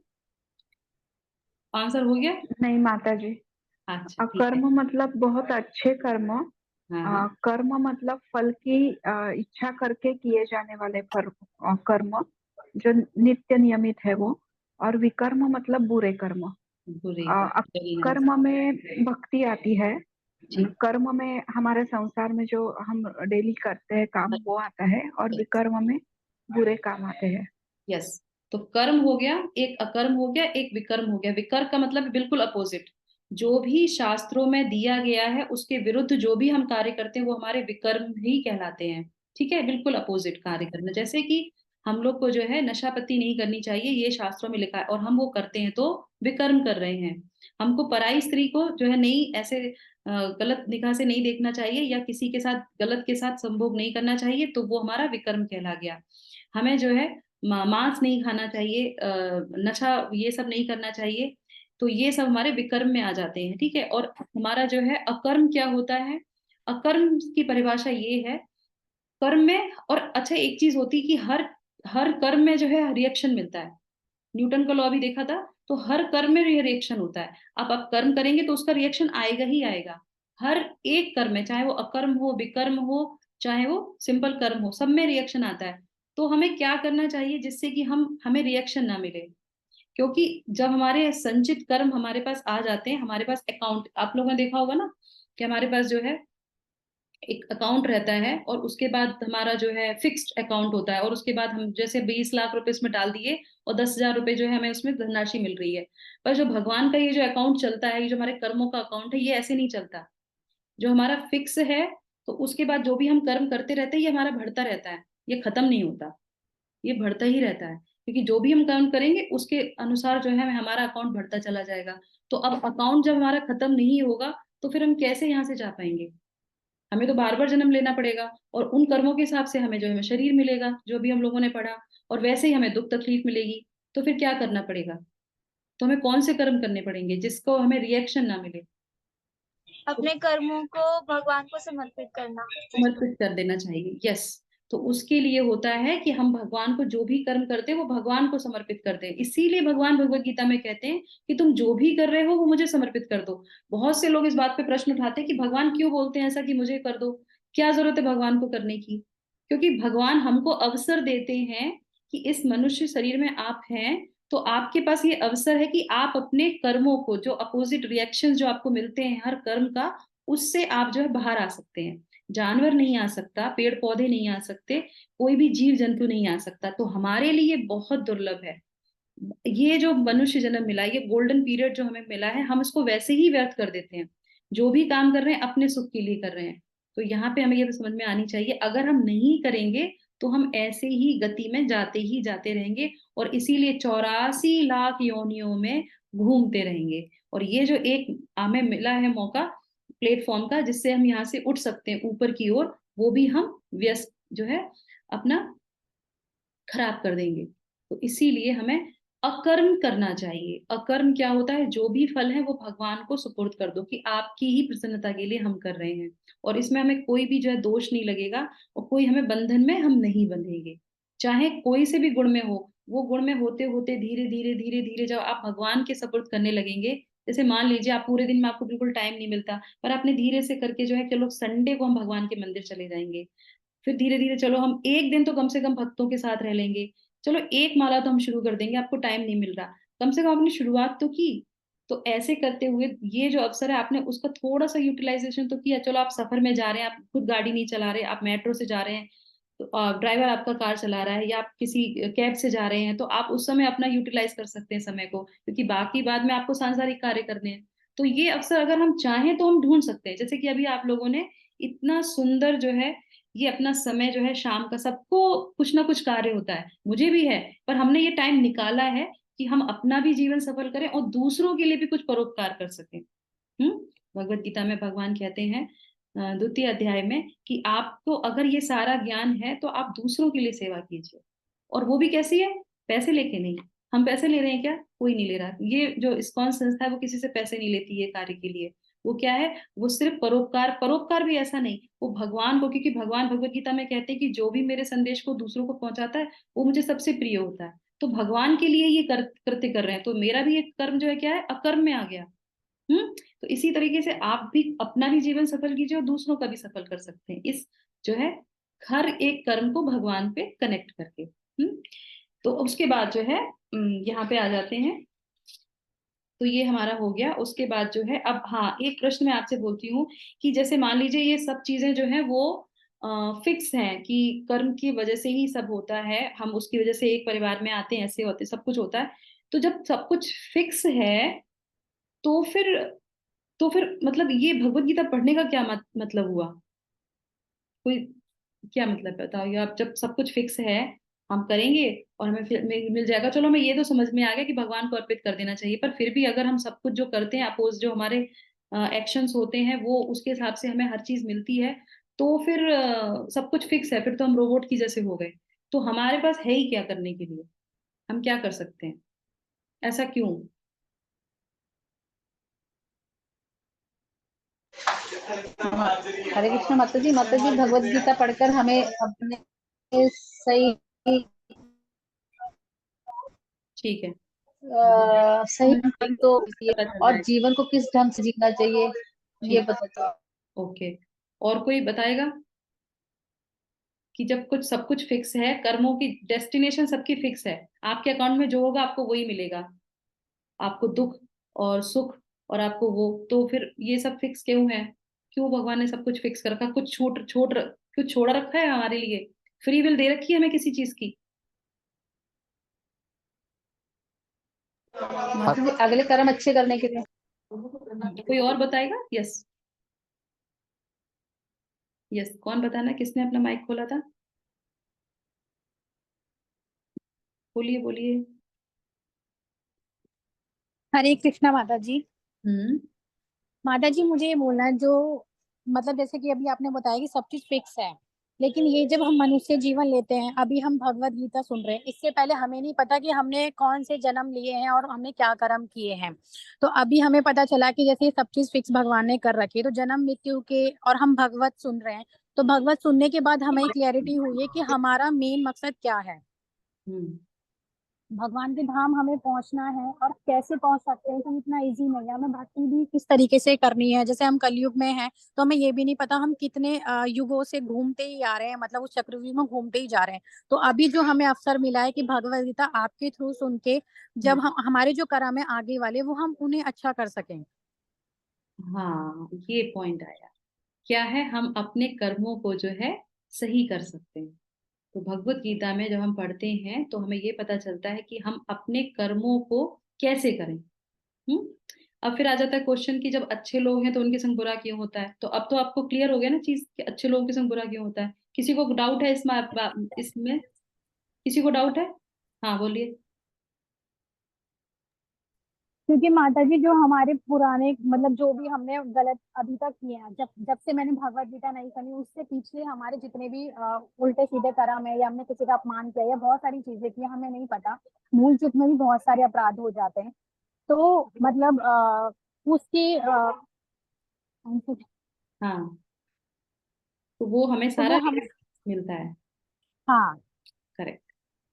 आंसर हो गया? नहीं माता जी, अच्छा ठीक है। अकर्म मतलब बहुत अच्छे कर्म, हाँ कर्म मतलब फल की इच्छा करके किए जाने वाले कर्म जो नित्य नियमित है वो, और विकर्म मतलब बुरे कर्म। बुरे। Very nice. कर्म में भक्ति आती है, जी। कर्म में हमारे संसार में जो हम डेली करते हैं काम वो आता है, और विकर्म में बुरे काम आते हैं। यस, तो कर्म हो गया, एक अकर्म हो गया, एक विकर्म हो गया। विकर्म का मतलब बिल्कुल अपोजिट, जो भी शास्त्रों में दिया गया है उसके विरुद्ध जो भी हम कार्य करते हैं वो हमारे विकर्म ही कहलाते हैं। ठीक है, बिल्कुल अपोजिट कार्य करना। जैसे कि हम लोग को जो है नशापत्ती नहीं करनी चाहिए, ये शास्त्रों में लिखा है, और हम वो करते हैं तो विकर्म कर रहे हैं। हमको पराई स्त्री को जो है नहीं ऐसे गलत निगाह से नहीं देखना चाहिए, या किसी के साथ गलत के साथ संभोग नहीं करना चाहिए, तो वो हमारा विकर्म कहला गया। हमें जो है मांस नहीं खाना चाहिए, नशा ये सब नहीं करना चाहिए, तो ये सब हमारे विकर्म में आ जाते हैं। ठीक है, और हमारा जो है अकर्म क्या होता है? अकर्म की परिभाषा ये है, कर्म में, और अच्छा एक चीज होती है कि हर हर कर्म में जो है रिएक्शन मिलता है। न्यूटन का लॉ भी देखा था, तो हर कर्म में रिएक्शन होता है। आप कर्म करेंगे तो उसका रिएक्शन आएगा ही आएगा। हर एक कर्म में, चाहे वो अकर्म हो, विकर्म हो, चाहे वो सिंपल कर्म हो, सब में रिएक्शन आता है। तो हमें क्या करना चाहिए जिससे कि हमें रिएक्शन ना मिले? क्योंकि जब हमारे संचित कर्म हमारे पास आ जाते हैं, हमारे पास अकाउंट, आप लोगों ने देखा होगा ना कि हमारे पास जो है एक अकाउंट रहता है, और उसके बाद हमारा जो है फिक्स्ड अकाउंट होता है, और उसके बाद हम जैसे 20 लाख रुपए इसमें डाल दिए और 10,000 रुपए जो है हमें उसमें धनराशि मिल रही है। पर जो भगवान का ये जो अकाउंट चलता है, ये जो हमारे कर्मों का अकाउंट है, ये ऐसे नहीं चलता। जो हमारा फिक्स है, तो उसके बाद जो भी हम कर्म करते रहते हैं ये हमारा बढ़ता रहता है, ये खत्म नहीं होता, ये बढ़ता ही रहता है। क्योंकि जो भी हम कर्म करेंगे उसके अनुसार जो है हमारा अकाउंट बढ़ता चला जाएगा। तो अब अकाउंट जब हमारा खत्म नहीं होगा, तो फिर हम कैसे यहाँ से जा पाएंगे? हमें तो बार बार जन्म लेना पड़ेगा, और उन कर्मों के हिसाब से हमें जो है शरीर मिलेगा, जो भी हम लोगों ने पढ़ा, और वैसे ही हमें दुख तकलीफ मिलेगी। तो फिर क्या करना पड़ेगा? तो हमें कौन से कर्म करने पड़ेंगे जिसको हमें रिएक्शन ना मिले? अपने कर्मों को भगवान को समर्पित करना। समर्पित कर देना चाहिए, यस। तो उसके लिए होता है कि हम भगवान को जो भी कर्म करते हैं वो भगवान को समर्पित करते हैं। इसीलिए भगवान भगवत गीता में कहते हैं कि तुम जो भी कर रहे हो वो मुझे समर्पित कर दो। बहुत से लोग इस बात पे प्रश्न उठाते हैं कि भगवान क्यों बोलते हैं ऐसा कि मुझे कर दो, क्या जरूरत है भगवान को करने की? क्योंकि भगवान हमको अवसर देते हैं कि इस मनुष्य शरीर में आप हैं, तो आपके पास ये अवसर है कि आप अपने कर्मों को, जो अपोजिट रिएक्शन जो आपको मिलते हैं हर कर्म का, उससे आप जो है बाहर आ सकते हैं। जानवर नहीं आ सकता, पेड़ पौधे नहीं आ सकते, कोई भी जीव जंतु नहीं आ सकता। तो हमारे लिए बहुत दुर्लभ है ये जो मनुष्य जन्म मिला, ये गोल्डन पीरियड जो हमें मिला है, हम इसको वैसे ही व्यर्थ कर देते हैं। जो भी काम कर रहे हैं अपने सुख के लिए कर रहे हैं। तो यहाँ पे हमें ये समझ में आनी चाहिए, अगर हम नहीं करेंगे तो हम ऐसे ही गति में जाते ही जाते रहेंगे, और इसीलिए 84 लाख योनियों में घूमते रहेंगे। और ये जो एक हमें मिला है मौका प्लेटफॉर्म का, जिससे हम यहाँ से उठ सकते हैं ऊपर की ओर, वो भी हम व्यस्त जो है अपना खराब कर देंगे। तो इसीलिए हमें अकर्म करना चाहिए। अकर्म क्या होता है? जो भी फल है वो भगवान को सुपुर्द कर दो कि आपकी ही प्रसन्नता के लिए हम कर रहे हैं, और इसमें हमें कोई भी जो है दोष नहीं लगेगा, और कोई हमें बंधन में हम नहीं बंधेंगे। चाहे कोई से भी गुण में हो, वो गुण में होते होते धीरे धीरे धीरे धीरे जब आप भगवान के सुपुर्द करने लगेंगे, जैसे मान लीजिए आप पूरे दिन में आपको बिल्कुल टाइम नहीं मिलता, पर आपने धीरे से करके जो है, चलो संडे को हम भगवान के मंदिर चले जाएंगे, फिर धीरे धीरे चलो हम एक दिन तो कम से कम भक्तों के साथ रह लेंगे, चलो एक माला तो हम शुरू कर देंगे, आपको टाइम नहीं मिल रहा, कम से कम आपने शुरुआत तो की। तो ऐसे करते हुए ये जो अवसर है आपने उसका थोड़ा सा यूटिलाइजेशन तो किया। चलो आप सफर में जा रहे हैं, आप खुद गाड़ी नहीं चला रहे, आप मेट्रो से जा रहे हैं, तो ड्राइवर आपका कार चला रहा है, या आप किसी कैब से जा रहे हैं, तो आप उस समय अपना यूटिलाइज कर सकते हैं समय को, क्योंकि बाकी बाद में आपको सांसारिक कार्य करने हैं। तो ये अवसर अगर हम चाहें तो हम ढूंढ सकते हैं। जैसे कि अभी आप लोगों ने इतना सुंदर जो है ये अपना समय जो है, शाम का सबको कुछ ना कुछ कार्य होता है, मुझे भी है, पर हमने ये टाइम निकाला है कि हम अपना भी जीवन सफल करें और दूसरों के लिए भी कुछ परोपकार कर सकें। भगवत गीता में भगवान कहते हैं द्वितीय अध्याय में कि आपको अगर ये सारा ज्ञान है तो आप दूसरों के लिए सेवा कीजिए। और वो भी कैसी है? पैसे लेके नहीं। हम पैसे ले रहे हैं क्या? कोई नहीं ले रहा। ये जो इस्कॉन संस्था है वो किसी से पैसे नहीं लेती है कार्य के लिए। वो क्या है? वो सिर्फ परोपकार। परोपकार भी ऐसा नहीं, वो भगवान को, क्योंकि भगवान भगवत गीता में कहते हैं कि जो भी मेरे संदेश को दूसरों को पहुंचाता है वो मुझे सबसे प्रिय होता है। तो भगवान के लिए ये कृत्य कर रहे हैं, तो मेरा भी एक कर्म जो है क्या है? अकर्म में आ गया। तो इसी तरीके से आप भी अपना भी जीवन सफल कीजिए और दूसरों का भी सफल कर सकते हैं, इस जो है हर एक कर्म को भगवान पे कनेक्ट करके। तो उसके बाद जो है यहाँ पे आ जाते हैं। तो ये हमारा हो गया। उसके बाद जो है अब हाँ, एक प्रश्न मैं आपसे बोलती हूँ कि जैसे मान लीजिए ये सब चीजें जो है वो फिक्स हैं कि कर्म की वजह से ही सब होता है, हम उसकी वजह से एक परिवार में आते हैं, ऐसे होते सब कुछ होता है। तो जब सब कुछ फिक्स है तो फिर मतलब ये भगवत गीता पढ़ने का क्या मतलब हुआ? कोई क्या मतलब बताओ आप? जब सब कुछ फिक्स है, हम करेंगे और हमें फिर मिल जाएगा। चलो मैं ये तो समझ में आ गया कि भगवान को अर्पित कर देना चाहिए, पर फिर भी अगर हम सब कुछ जो करते हैं अपोज जो हमारे एक्शंस होते हैं वो उसके हिसाब से हमें हर चीज मिलती है, तो फिर सब कुछ फिक्स है, फिर तो हम रोबोट की जैसे हो गए। तो हमारे पास है ही क्या करने के लिए? हम क्या कर सकते हैं? ऐसा क्यों? हरे कृष्ण माता जी भगवत गीता पढ़कर हमें अपने सही ठीक है, सही तो पता चल और जाएगा। जीवन को किस ढंग से जीना चाहिए ये ठीक, पता चला। ओके। और कोई बताएगा कि जब कुछ सब कुछ फिक्स है, कर्मों की डेस्टिनेशन सबकी फिक्स है, आपके अकाउंट में जो होगा आपको वही मिलेगा, आपको दुख और सुख और आपको वो, तो फिर ये सब फिक्स क्यों है? क्यों भगवान ने सब कुछ फिक्स कर रखा? कुछ कुछ छोड़ा रखा है हमारे लिए? फ्री विल दे रखी है हमें किसी चीज की? माता जी अगले कर्म अच्छे करने के लिए। कोई और बताएगा? यस यस, कौन बताना? किसने अपना माइक खोला था? बोलिए बोलिए। हरे कृष्णा माता जी। हम्म माता जी मुझे ये बोलना है, जो मतलब जैसे कि अभी आपने बताया कि सब चीज फिक्स है, लेकिन ये जब हम मनुष्य जीवन लेते हैं, अभी हम भगवत गीता सुन रहे हैं, इससे पहले हमें नहीं पता कि हमने कौन से जन्म लिए हैं और हमने क्या कर्म किए हैं। तो अभी हमें पता चला कि जैसे ये सब चीज फिक्स भगवान ने कर रखी है, तो जन्म मृत्यु के और हम भगवत सुन रहे हैं, तो भगवत सुनने के बाद हमें क्लैरिटी हुई है कि हमारा मेन मकसद क्या है। हम्म भगवान के धाम हमें पहुंचना है, और कैसे पहुंच सकते हैं तो इतना इजी नहीं है। हमें भक्ति भी किस तरीके से करनी है, जैसे हम कलयुग में हैं तो हमें ये भी नहीं पता हम कितने युगों से घूमते ही आ रहे हैं, मतलब उस चक्रव्यूह में घूमते ही जा रहे हैं। तो अभी जो हमें अवसर मिला है कि भगवद गीता आपके थ्रू सुन के जब हम हमारे जो कर्म है आगे वाले वो हम उन्हें अच्छा कर सकें। हाँ, ये पॉइंट आया। क्या है? हम अपने कर्मों को जो है सही कर सकते हैं। तो भगवत गीता में जब हम पढ़ते हैं तो हमें ये पता चलता है कि हम अपने कर्मों को कैसे करें। हम्म अब फिर आ जाता है क्वेश्चन कि जब अच्छे लोग हैं तो उनके संग बुरा क्यों होता है? तो अब तो आपको क्लियर हो गया ना चीज कि अच्छे लोगों के संग बुरा क्यों होता है। किसी को डाउट है इसमें? किसी को डाउट है? हाँ बोलिए। क्योंकि माता जी जो हमारे पुराने मतलब जो भी हमने गलत अभी तक किए हैं, जब जब से मैंने भगवत गीता नहीं सुनी उससे पीछे हमारे जितने भी उल्टे सीधे कर्म है, या हमने किसी का अपमान किया या बहुत सारी चीजें की हमें नहीं पता, भूल चूक में भी बहुत सारे अपराध हो जाते हैं। तो मतलब उसकी हाँ, तो वो हमें तो सारा वो हम मिलता है। हाँ करेक्ट।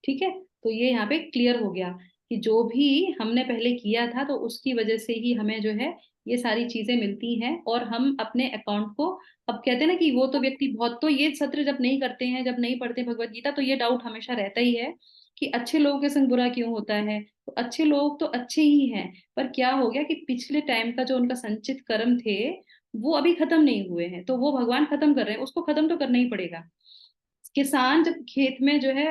ठीक है, तो ये यहाँ पे क्लियर हो गया कि जो भी हमने पहले किया था तो उसकी वजह से ही हमें जो है ये सारी चीजें मिलती हैं, और हम अपने अकाउंट को, अब कहते हैं ना कि वो तो व्यक्ति बहुत, तो ये सत्र जब नहीं करते हैं, जब नहीं पढ़ते भगवत गीता, तो ये डाउट हमेशा रहता ही है कि अच्छे लोगों के संग बुरा क्यों होता है। तो अच्छे लोग तो अच्छे ही हैं, पर क्या हो गया कि पिछले टाइम का जो उनका संचित कर्म थे वो अभी खत्म नहीं हुए हैं, तो वो भगवान खत्म कर रहे हैं, उसको खत्म तो करना ही पड़ेगा। किसान जब खेत में जो है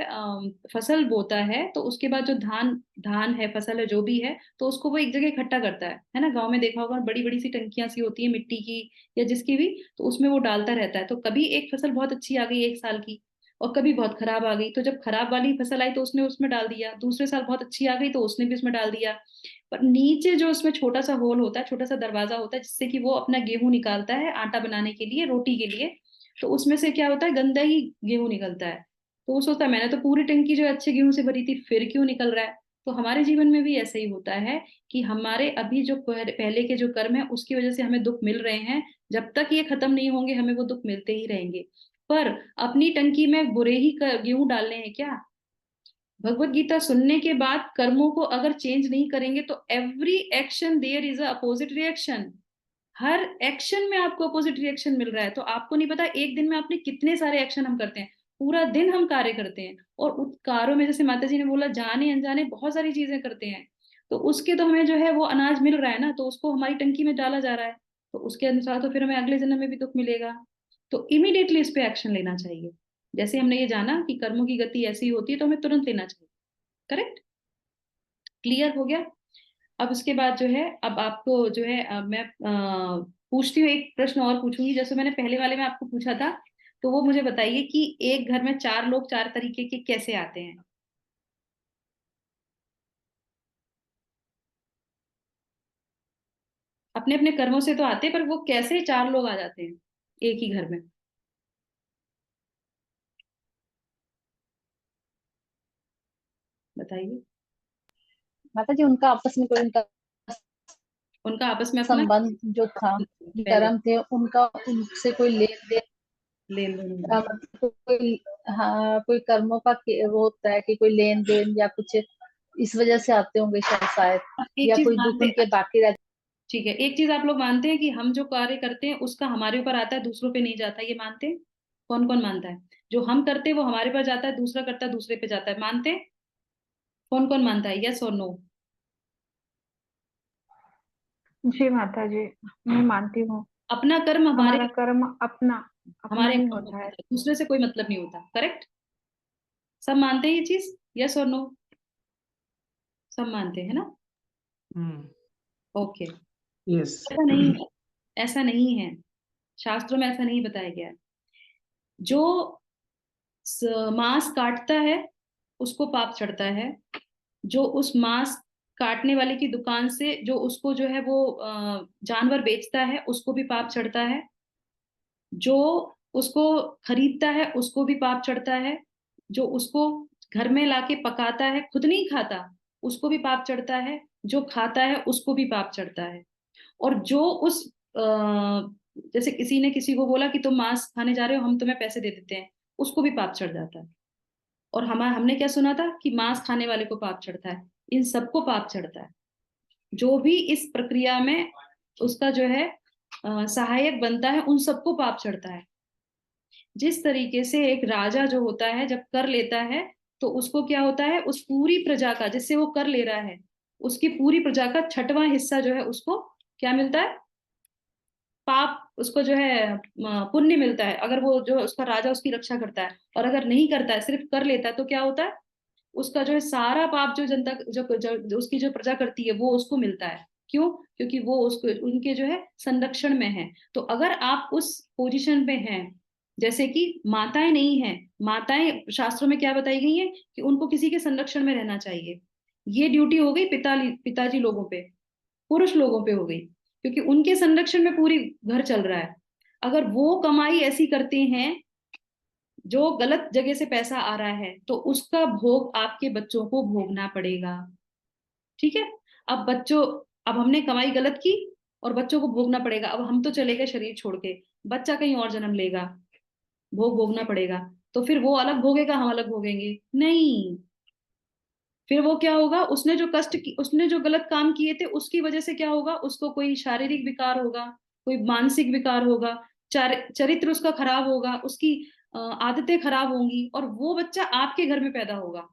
फसल बोता है तो उसके बाद जो धान धान है, फसल है, जो भी है, तो उसको वो एक जगह इकट्ठा करता है ना? गांव में देखा होगा बड़ी बड़ी सी टंकियां सी होती है मिट्टी की या जिसकी भी, तो उसमें वो डालता रहता है। तो कभी एक फसल बहुत अच्छी आ गई एक साल की, और कभी बहुत खराब आ गई, तो जब खराब वाली फसल आई तो उसने उसमें डाल दिया, दूसरे साल बहुत अच्छी आ गई तो उसने भी उसमें डाल दिया। पर नीचे जो उसमें छोटा सा होल होता है, छोटा सा दरवाजा होता है, जिससे कि वो अपना गेहूं निकालता है आटा बनाने के लिए, रोटी के लिए, तो उसमें से क्या होता है, गंदा ही गेहूं निकलता है। तो वो सोचता है मैंने तो पूरी टंकी जो है अच्छे गेहूं से भरी थी, फिर क्यों निकल रहा है। तो हमारे जीवन में भी ऐसा ही होता है कि हमारे अभी जो पहले के जो कर्म है उसकी वजह से हमें दुख मिल रहे हैं, जब तक ये खत्म नहीं होंगे हमें वो दुख मिलते ही रहेंगे। पर अपनी टंकी में बुरे ही गेहूं डालने हैं क्या? भगवत गीता सुनने के बाद कर्मों को अगर चेंज नहीं करेंगे तो every action there is opposite reaction. हर एक्शन में आपको अपोजिट रिएक्शन मिल रहा है। तो आपको नहीं पता एक दिन में आपने कितने सारे एक्शन हम करते हैं, पूरा दिन हम कार्य करते हैं, और उस कार्यों में जैसे माता जी ने बोला जाने अनजाने बहुत सारी चीजें करते हैं, तो उसके तो हमें जो है वो अनाज मिल रहा है ना, तो उसको हमारी टंकी में डाला जा रहा है, तो उसके अनुसार तो फिर हमें अगले जन्म में भी दुख मिलेगा। तो इमीडिएटली इस पे एक्शन लेना चाहिए। जैसे हमने ये जाना कि कर्मों की गति ऐसी होती है तो हमें तुरंत लेना चाहिए। करेक्ट? क्लियर हो गया? अब उसके बाद जो है, अब आपको जो है मैं पूछती हूँ, एक प्रश्न और पूछूंगी, जैसे मैंने पहले वाले में आपको पूछा था, तो वो मुझे बताइए कि एक घर में 4 लोग 4 तरीके के कैसे आते हैं? अपने अपने कर्मों से तो आते हैं, पर वो कैसे 4 लोग आ जाते हैं एक ही घर में? बताइए। माता जी उनका आपस में कोई उनका उनका आपस में अपना संबंध जो था, पहले कर्म थे उनका, उनसे कोई लेन देन, लेन देन मतलब कोई, हाँ कोई कर्मों का वो होता है कि कोई लेन देन या कुछ, इस वजह से आते होंगे शायद, एक या चीज कोई दुख मानते उनके बाकी रह। ठीक है, एक चीज आप लोग मानते हैं कि हम जो कार्य करते हैं उसका हमारे ऊपर आता है, दूसरों पे नहीं जाता, ये मानते हैं? कौन कौन मानता है? जो हम करते हैं वो हमारे पर जाता है, दूसरा करता है दूसरे पे जाता है, मानते हैं? कौन कौन मानता है? यस और नो? जी माता जी, मैं मानती हूँ। अपना कर्म हमारा कर्म अपना अपना हमारे ही अपने होता होता है। है, दूसरे से कोई मतलब नहीं होता। करेक्ट? सब मानते हैं ये चीज? यस और नो? सब मानते हैं ना? ओके। यस। ऐसा नहीं है, ऐसा नहीं है, शास्त्रों में ऐसा नहीं बताया गया है। जो मांस काटता है उसको पाप चढ़ता है, जो उस मांस काटने वाले की दुकान से जो उसको जो है वो जानवर बेचता है उसको भी पाप चढ़ता है, जो उसको खरीदता है उसको भी पाप चढ़ता है, जो उसको घर में लाके पकाता है, खुद नहीं खाता, उसको भी पाप चढ़ता है, जो खाता है उसको भी पाप चढ़ता है। और जो उस जैसे किसी ने किसी को बोला कि तुम मांस खाने जा रहे हो, हम तुम्हें पैसे दे देते हैं, उसको भी पाप चढ़ जाता है। और हमने क्या सुना था कि मांस खाने वाले को पाप चढ़ता है, इन सबको पाप चढ़ता है। जो भी इस प्रक्रिया में उसका जो है सहायक बनता है उन सबको पाप चढ़ता है। जिस तरीके से एक राजा जो होता है जब कर लेता है तो उसको क्या होता है, उस पूरी प्रजा का, जिससे वो कर ले रहा है, उसकी पूरी प्रजा का 6वां हिस्सा जो है उसको क्या मिलता है? पाप, उसको जो है पुण्य मिलता है, अगर वो जो उसका राजा उसकी रक्षा करता है। और अगर नहीं करता है, सिर्फ कर लेता है, तो क्या होता है? उसका जो है सारा पाप जो जनता जो उसकी जो प्रजा करती है वो उसको मिलता है। क्यों? क्योंकि वो उसको उनके जो है संरक्षण में है। तो अगर आप उस पोजीशन पे हैं, जैसे कि माताएं नहीं है, माताएं शास्त्रों में क्या बताई गई है कि उनको किसी के संरक्षण में रहना चाहिए। ये ड्यूटी हो गई पिताजी लोगों पे, पुरुष लोगों पे हो गई, क्योंकि उनके संरक्षण में पूरी घर चल रहा है। अगर वो कमाई ऐसी करते हैं, जो गलत जगह से पैसा आ रहा है, तो उसका भोग आपके बच्चों को भोगना पड़ेगा। ठीक है? अब बच्चों, अब हमने कमाई गलत की और बच्चों को भोगना पड़ेगा। अब हम तो चले गए शरीर छोड़ के, बच्चा कहीं और जन्म लेगा, भोग भोगना पड़ेगा। तो फिर वो अलग भोगेगा, हम अलग भोगेंगे? नहीं। फिर वो क्या होगा, उसने जो कष्ट की, उसने जो गलत काम किए थे उसकी वजह से क्या होगा, उसको कोई शारीरिक विकार होगा, कोई मानसिक विकार होगा, चरित्र उसका खराब होगा, उसकी आदतें खराब होंगी, और वो बच्चा आपके घर में पैदा होगा।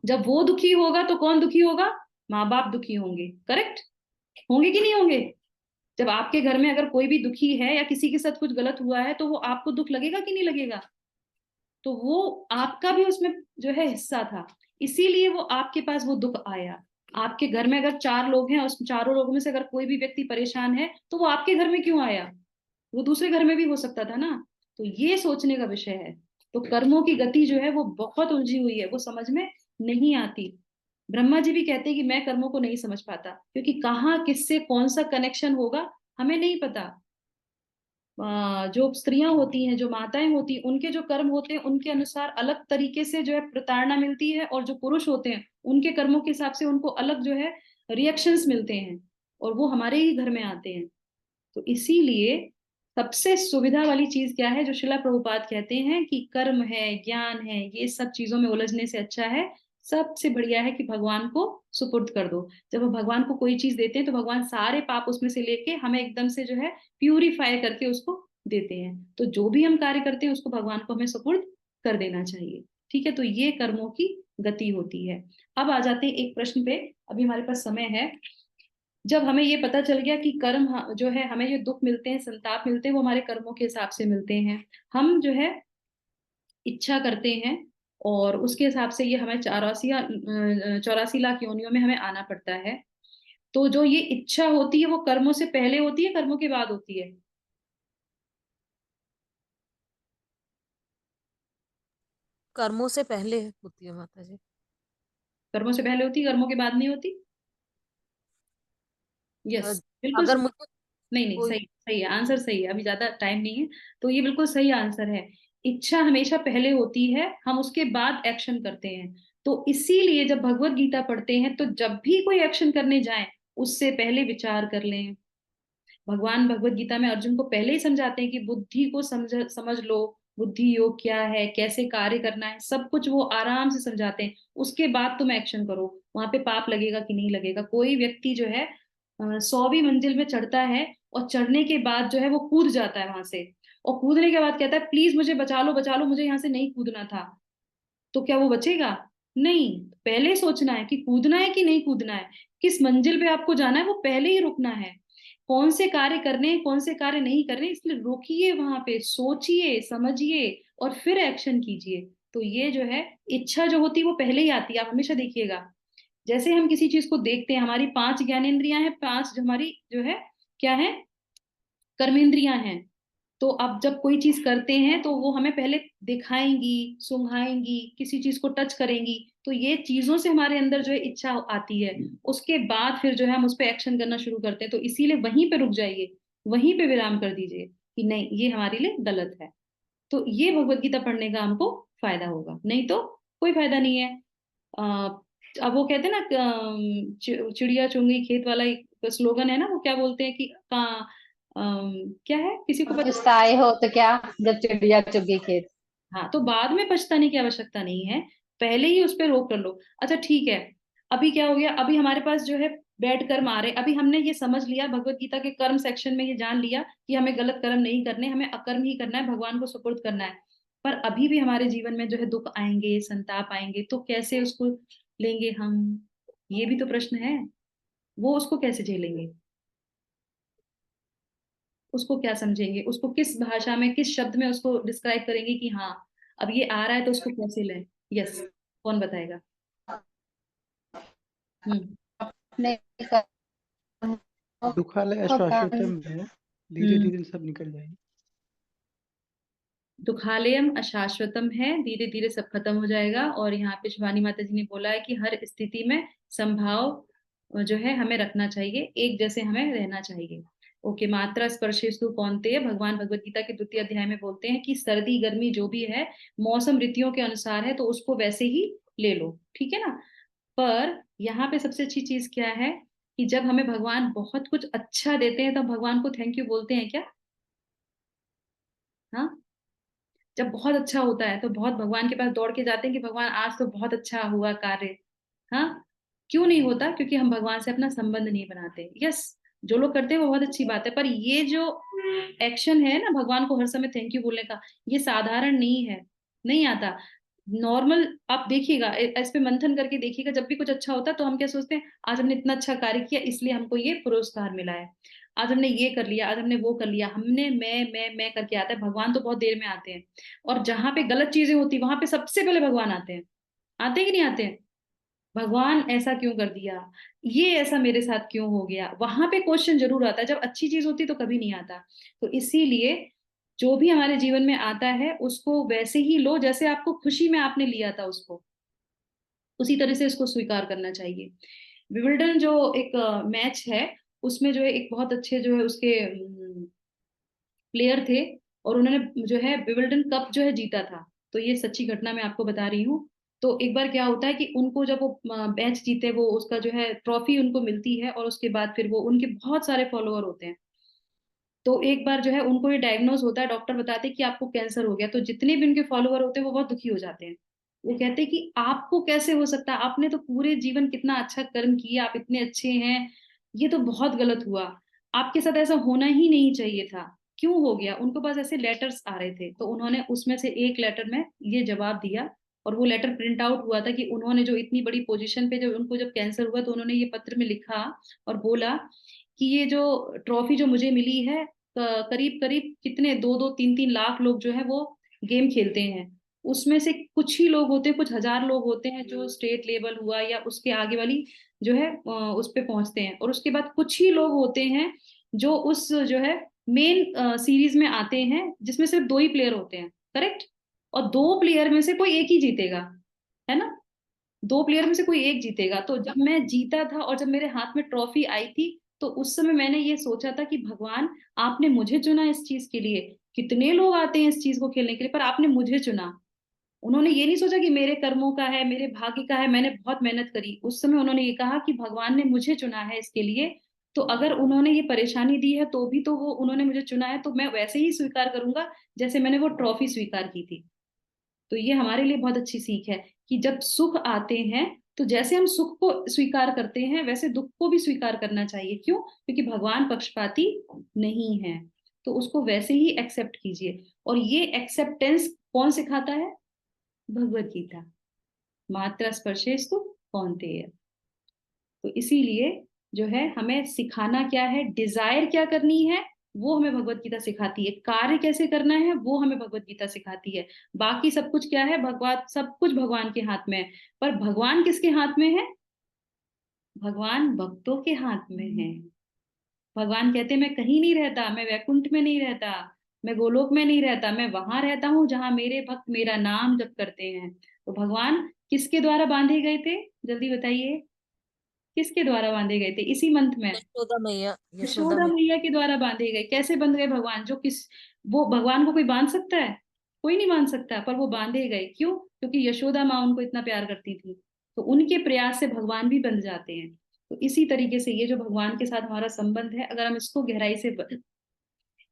जब वो दुखी होगा तो कौन दुखी होगा? माँ बाप दुखी होंगे। करेक्ट? होंगे कि नहीं होंगे? जब आपके घर में अगर कोई भी दुखी है या किसी के साथ कुछ गलत हुआ है तो वो आपको दुख लगेगा कि नहीं लगेगा? तो वो आपका भी उसमें जो है हिस्सा था, इसीलिए वो आपके पास वो दुख आया। आपके घर में अगर 4 लोग हैं, उस चारों लोगों में से अगर कोई भी व्यक्ति परेशान है तो वो आपके घर में क्यों आया? वो दूसरे घर में भी हो सकता था ना। तो ये सोचने का विषय है तो कर्मों की गति जो है वो बहुत उलझी हुई है, वो समझ में नहीं आती। ब्रह्मा जी भी कहते हैं कि मैं कर्मों को नहीं समझ पाता, क्योंकि कहाँ किससे कौन सा कनेक्शन होगा हमें नहीं पता। जो स्त्रियां होती हैं, जो माताएं होती हैं, उनके जो कर्म होते हैं उनके अनुसार अलग तरीके से जो है प्रताड़ना मिलती है, और जो पुरुष होते हैं उनके कर्मों के हिसाब से उनको अलग जो है रिएक्शंस मिलते हैं, और वो हमारे ही घर में आते हैं। तो इसीलिए सबसे सुविधा वाली चीज क्या है, जो शिला प्रभुपाद कहते हैं कि कर्म है, ज्ञान है, ये सब चीजों में उलझने से अच्छा है, सबसे बढ़िया है कि भगवान को सुपुर्द कर दो। जब हम भगवान को कोई चीज देते हैं तो भगवान सारे पाप उसमें से लेके हमें एकदम से जो है प्यूरिफाई करके उसको देते हैं। तो जो भी हम कार्य करते हैं उसको भगवान को हमें सुपुर्द कर देना चाहिए। ठीक है, तो ये कर्मों की गति होती है। अब आ जाते हैं एक प्रश्न पे, अभी हमारे पास समय है। जब हमें ये पता चल गया कि कर्म जो है, हमें जो दुख मिलते हैं, संताप मिलते हैं, वो हमारे कर्मों के हिसाब से मिलते हैं। हम जो है इच्छा करते हैं, और उसके हिसाब से ये हमें 84 लाख योनियों में हमें आना पड़ता है। तो जो ये इच्छा होती है वो कर्मों से पहले होती है, कर्मों के बाद होती है? कर्मों से पहले होती है माता जी। कर्मों से पहले होती है, कर्मों के बाद नहीं होती? यस, बिल्कुल अगर सही। मुझे नहीं नहीं, कोई सही सही है, आंसर सही है। अभी ज्यादा टाइम नहीं है, तो ये बिल्कुल सही आंसर है। इच्छा हमेशा पहले होती है, हम उसके बाद एक्शन करते हैं। तो इसीलिए जब भगवत गीता पढ़ते हैं तो जब भी कोई एक्शन करने जाएं उससे पहले विचार कर लें। भगवान भगवत गीता में अर्जुन को पहले ही समझाते हैं कि बुद्धि को समझ लो, बुद्धि योग क्या है, कैसे कार्य करना है, सब कुछ वो आराम से समझाते हैं। उसके बाद तुम एक्शन करो। वहां पे पाप लगेगा कि नहीं लगेगा? कोई व्यक्ति जो है 100वीं मंजिल में चढ़ता है, और चढ़ने के बाद जो है वो कूद जाता है वहां से, और कूदने के बाद कहता है प्लीज मुझे बचा लो, मुझे यहाँ से नहीं कूदना था। तो क्या वो बचेगा? नहीं। पहले सोचना है कि कूदना है कि नहीं कूदना है, किस मंजिल पे आपको जाना है, वो पहले ही रुकना है। कौन से कार्य करने हैं, कौन से कार्य नहीं करने, इसलिए रुकिए, वहां पे सोचिए, समझिए, और फिर एक्शन कीजिए। तो ये जो है इच्छा जो होती है वो पहले ही आती है। आप हमेशा देखिएगा, जैसे हम किसी चीज को देखते हैं, हमारी 5 ज्ञानेंद्रियां हैं, 5 जो हमारी जो है क्या है, कर्मेंद्रियां हैं। तो अब जब कोई चीज करते हैं तो वो हमें पहले दिखाएंगी, सुंघाएंगी, किसी चीज को टच करेंगी, तो ये चीजों से हमारे अंदर जो है इच्छा आती है। उसके बाद फिर जो है हम उस पर एक्शन करना शुरू करते हैं। तो इसीलिए वहीं पे रुक जाइए, वहीं पे विराम कर दीजिए कि नहीं, ये हमारे लिए गलत है। तो ये भगवत गीता पढ़ने का हमको फायदा होगा, नहीं तो कोई फायदा नहीं है। आ, अब वो कहते हैं ना, चिड़िया चुंग गई खेत वाला एक स्लोगन है ना, वो क्या बोलते हैं कि क्या है, किसी को पता? पछताए हो तो क्या, जब चिड़िया चुग खेत। हाँ, तो बाद में पछताने की आवश्यकता नहीं है, पहले ही उस पर रोक कर लो। अच्छा ठीक है, अभी क्या हो गया, अभी हमारे पास जो है बैड कर्म आ रहे, अभी हमने ये समझ लिया, भगवत गीता के कर्म सेक्शन में ये जान लिया कि हमें गलत कर्म नहीं करने, हमें अकर्म ही करना है, भगवान को सुपुर्द करना है। पर अभी भी हमारे जीवन में जो है दुख आएंगे, संताप आएंगे, तो कैसे उसको लेंगे हम? ये भी तो प्रश्न है। वो उसको कैसे झेलेंगे, उसको क्या समझेंगे, उसको किस भाषा में, किस शब्द में उसको डिस्क्राइब करेंगे कि हाँ अब ये आ रहा है तो उसको कैसे लें? यस, कौन बताएगा? हम्म। अपने कर्मों दुखालय को अश्वाश्वतम है, धीरे धीरे सब निकल जाएगी। दुखालयम अशाश्वतम है, धीरे धीरे सब खत्म हो जाएगा। और यहाँ पे शिवानी माता जी ने बोला है कि हर स्थिति में संभाव जो है हमें रखना चाहिए, एक जैसे हमें रहना चाहिए। ओके, मात्रा स्पर्शेस्तु कौन्तेय, भगवान भगवत गीता के 2 अध्याय में बोलते हैं कि सर्दी गर्मी जो भी है मौसम ऋतुओं के अनुसार है, तो उसको वैसे ही ले लो, ठीक है ना। पर यहाँ पे सबसे अच्छी चीज क्या है कि जब हमें भगवान बहुत कुछ अच्छा देते हैं तब भगवान को थैंक यू बोलते हैं क्या? हाँ, जब बहुत अच्छा होता है तो बहुत भगवान के पास दौड़ के जाते हैं कि भगवान आज तो बहुत अच्छा हुआ कार्य। हाँ, क्यों नहीं होता? क्योंकि हम भगवान से अपना संबंध नहीं बनाते। यस, जो लोग करते हैं वो बहुत अच्छी बात है, पर ये जो एक्शन है ना भगवान को हर समय थैंक यू बोलने का, ये साधारण नहीं है, नहीं आता नॉर्मल। आप देखिएगा, इस पे मंथन करके देखिएगा, जब भी कुछ अच्छा होता है तो हम क्या सोचते हैं, आज हमने इतना अच्छा कार्य किया इसलिए हमको ये पुरस्कार मिला है, आज हमने ये कर लिया, आज हमने वो कर लिया, हमने मैं करके आता है। भगवान तो बहुत देर में आते हैं, और जहां पे गलत चीजें होती वहां पे सबसे पहले भगवान आते हैं। आते हैं कि नहीं आते हैं? भगवान ऐसा क्यों कर दिया, ये ऐसा मेरे साथ क्यों हो गया, वहां पे क्वेश्चन जरूर आता है। जब अच्छी चीज होती तो कभी नहीं आता। तो इसीलिए जो भी हमारे जीवन में आता है उसको वैसे ही लो जैसे आपको खुशी में आपने लिया था, उसको उसी तरह से इसको स्वीकार करना चाहिए। विंबलडन जो एक मैच है, उसमें जो है एक बहुत अच्छे जो है उसके प्लेयर थे, और उन्होंने जो है विंबलडन कप जो है जीता था। तो ये सच्ची घटना मैं आपको बता रही हूँ। तो एक बार क्या होता है कि उनको जब वो मैच जीते, वो उसका जो है ट्रॉफी उनको मिलती है, और उसके बाद फिर वो उनके बहुत सारे फॉलोअर होते हैं। तो एक बार जो है उनको ये डायग्नोज होता है, डॉक्टर बताते हैं कि आपको कैंसर हो गया। तो जितने भी उनके फॉलोअर होते हैं वो बहुत दुखी हो जाते हैं। वो कहते हैं कि आपको कैसे हो सकता है, आपने तो पूरे जीवन कितना अच्छा कर्म किया, आप इतने अच्छे हैं, ये तो बहुत गलत हुआ, आपके साथ ऐसा होना ही नहीं चाहिए था, क्यों हो गया। उनको पास ऐसे लेटर्स आ रहे थे, तो उन्होंने उसमें से एक लेटर में ये जवाब दिया, और वो लेटर प्रिंट आउट हुआ था कि उन्होंने जो इतनी बड़ी पोजीशन पे, जब उनको जब कैंसर हुआ, तो उन्होंने ये पत्र में लिखा और बोला कि ये जो ट्रॉफी जो मुझे मिली है, करीब करीब कितने 2-2, 3-3 लाख लोग जो है वो गेम खेलते हैं, उसमें से कुछ ही लोग होते हैं, कुछ हजार लोग होते हैं जो स्टेट लेवल हुआ या उसके आगे वाली जो है उस पे पहुंचते हैं, और उसके बाद कुछ ही लोग होते हैं जो उस जो है मेन सीरीज में आते हैं, जिसमें सिर्फ 2 ही प्लेयर होते हैं, करेक्ट। और 2 प्लेयर में से कोई एक ही जीतेगा, है ना। 2 प्लेयर में से कोई एक जीतेगा। तो जब मैं जीता था और जब मेरे हाथ में ट्रॉफी आई थी, तो उस समय मैंने ये सोचा था कि भगवान, आपने मुझे चुना इस चीज के लिए। कितने लोग आते हैं इस चीज को खेलने के लिए, पर आपने मुझे चुना। उन्होंने ये नहीं सोचा कि मेरे कर्मों का है, मेरे भाग्य का है, मैंने बहुत मेहनत करी। उस समय उन्होंने ये कहा कि भगवान ने मुझे चुना है इसके लिए। तो अगर उन्होंने ये परेशानी दी है तो भी तो वो उन्होंने मुझे चुना है, तो मैं वैसे ही स्वीकार करूंगा जैसे मैंने वो ट्रॉफी स्वीकार की थी। तो ये हमारे लिए बहुत अच्छी सीख है कि जब सुख आते हैं, तो जैसे हम सुख को स्वीकार करते हैं वैसे दुख को भी स्वीकार करना चाहिए। क्यों? क्योंकि भगवान पक्षपाती नहीं है। तो उसको वैसे ही एक्सेप्ट कीजिए। और ये एक्सेप्टेंस कौन सिखाता है? भगवत गीता। मात्रा स्पर्शेस्तु कौन्तेय। तो इसीलिए जो है हमें सिखाना क्या है, डिजायर क्या करनी है वो हमें भगवत गीता सिखाती है, कार्य कैसे करना है वो हमें भगवत गीता सिखाती है। बाकी सब कुछ क्या है, भगवान, सब कुछ भगवान के हाथ में है। पर भगवान किसके हाथ में है? भगवान भक्तों के हाथ में है। भगवान कहते मैं कहीं नहीं रहता, मैं वैकुंठ में नहीं रहता, मैं गोलोक में नहीं रहता, मैं वहां रहता हूँ जहां मेरे भक्त मेरा नाम जप करते हैं। तो भगवान किसके द्वारा बांधे गए थे? जल्दी बताइए, किसके द्वारा बांधे गए थे इसी मंथ में? यशोदा मैया, यशोदा यशोदा मैया। मैया के द्वारा बांधे गए। कैसे बंध गए भगवान? जो किस, वो भगवान को कोई बांध सकता है? कोई नहीं बांध सकता, पर वो बांधे गए। क्यों? क्योंकि यशोदा माँ उनको इतना प्यार करती थी। तो उनके प्रयास से भगवान भी बंध जाते हैं। तो इसी तरीके से ये जो भगवान के साथ हमारा संबंध है, अगर हम इसको गहराई से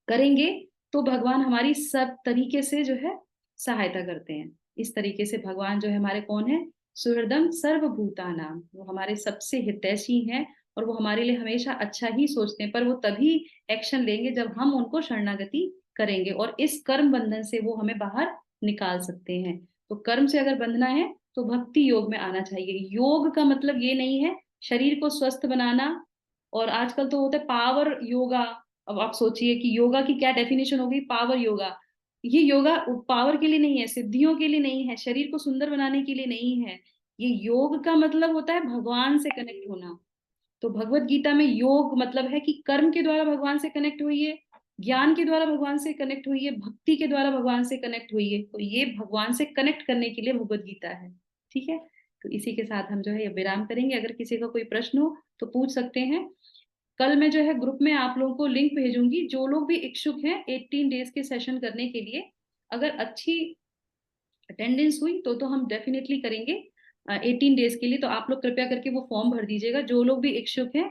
करेंगे, तो भगवान हमारी सब तरीके से जो है सहायता करते हैं। इस तरीके से भगवान जो है हमारे कौन है? सुहृदम सर्वभूतानाम। वो हमारे सबसे हितैषी हैं, और वो हमारे लिए हमेशा अच्छा ही सोचते हैं। पर वो तभी एक्शन लेंगे जब हम उनको शरणागति करेंगे, और इस कर्म बंधन से वो हमें बाहर निकाल सकते हैं। तो कर्म से अगर बंधना है तो भक्ति योग में आना चाहिए। योग का मतलब ये नहीं है शरीर को स्वस्थ बनाना, और आजकल तो होता है पावर योगा। अब आप सोचिए कि योगा की क्या डेफिनेशन हो गई, पावर योगा। ये योगा पावर के लिए नहीं है, सिद्धियों के लिए नहीं है, शरीर को सुंदर बनाने के लिए नहीं है। ये योग का मतलब होता है भगवान से कनेक्ट होना। तो भगवत गीता में योग मतलब है कि कर्म के द्वारा भगवान से कनेक्ट होइए, ज्ञान के द्वारा भगवान से कनेक्ट होइए, भक्ति के द्वारा भगवान से कनेक्ट होइए। तो ये भगवान से कनेक्ट करने के लिए भगवत गीता है। ठीक है। तो इसी के साथ हम जो है ये विराम करेंगे। अगर किसी का कोई प्रश्न हो तो पूछ सकते हैं। कल मैं जो है ग्रुप में आप लोगों को लिंक भेजूंगी। जो लोग भी इच्छुक हैं 18 डेज के सेशन करने के लिए, अगर अच्छी अटेंडेंस हुई तो हम डेफिनेटली करेंगे 18 डेज के लिए। तो आप लोग कृपया करके वो फॉर्म भर दीजिएगा, जो लोग भी इच्छुक हैं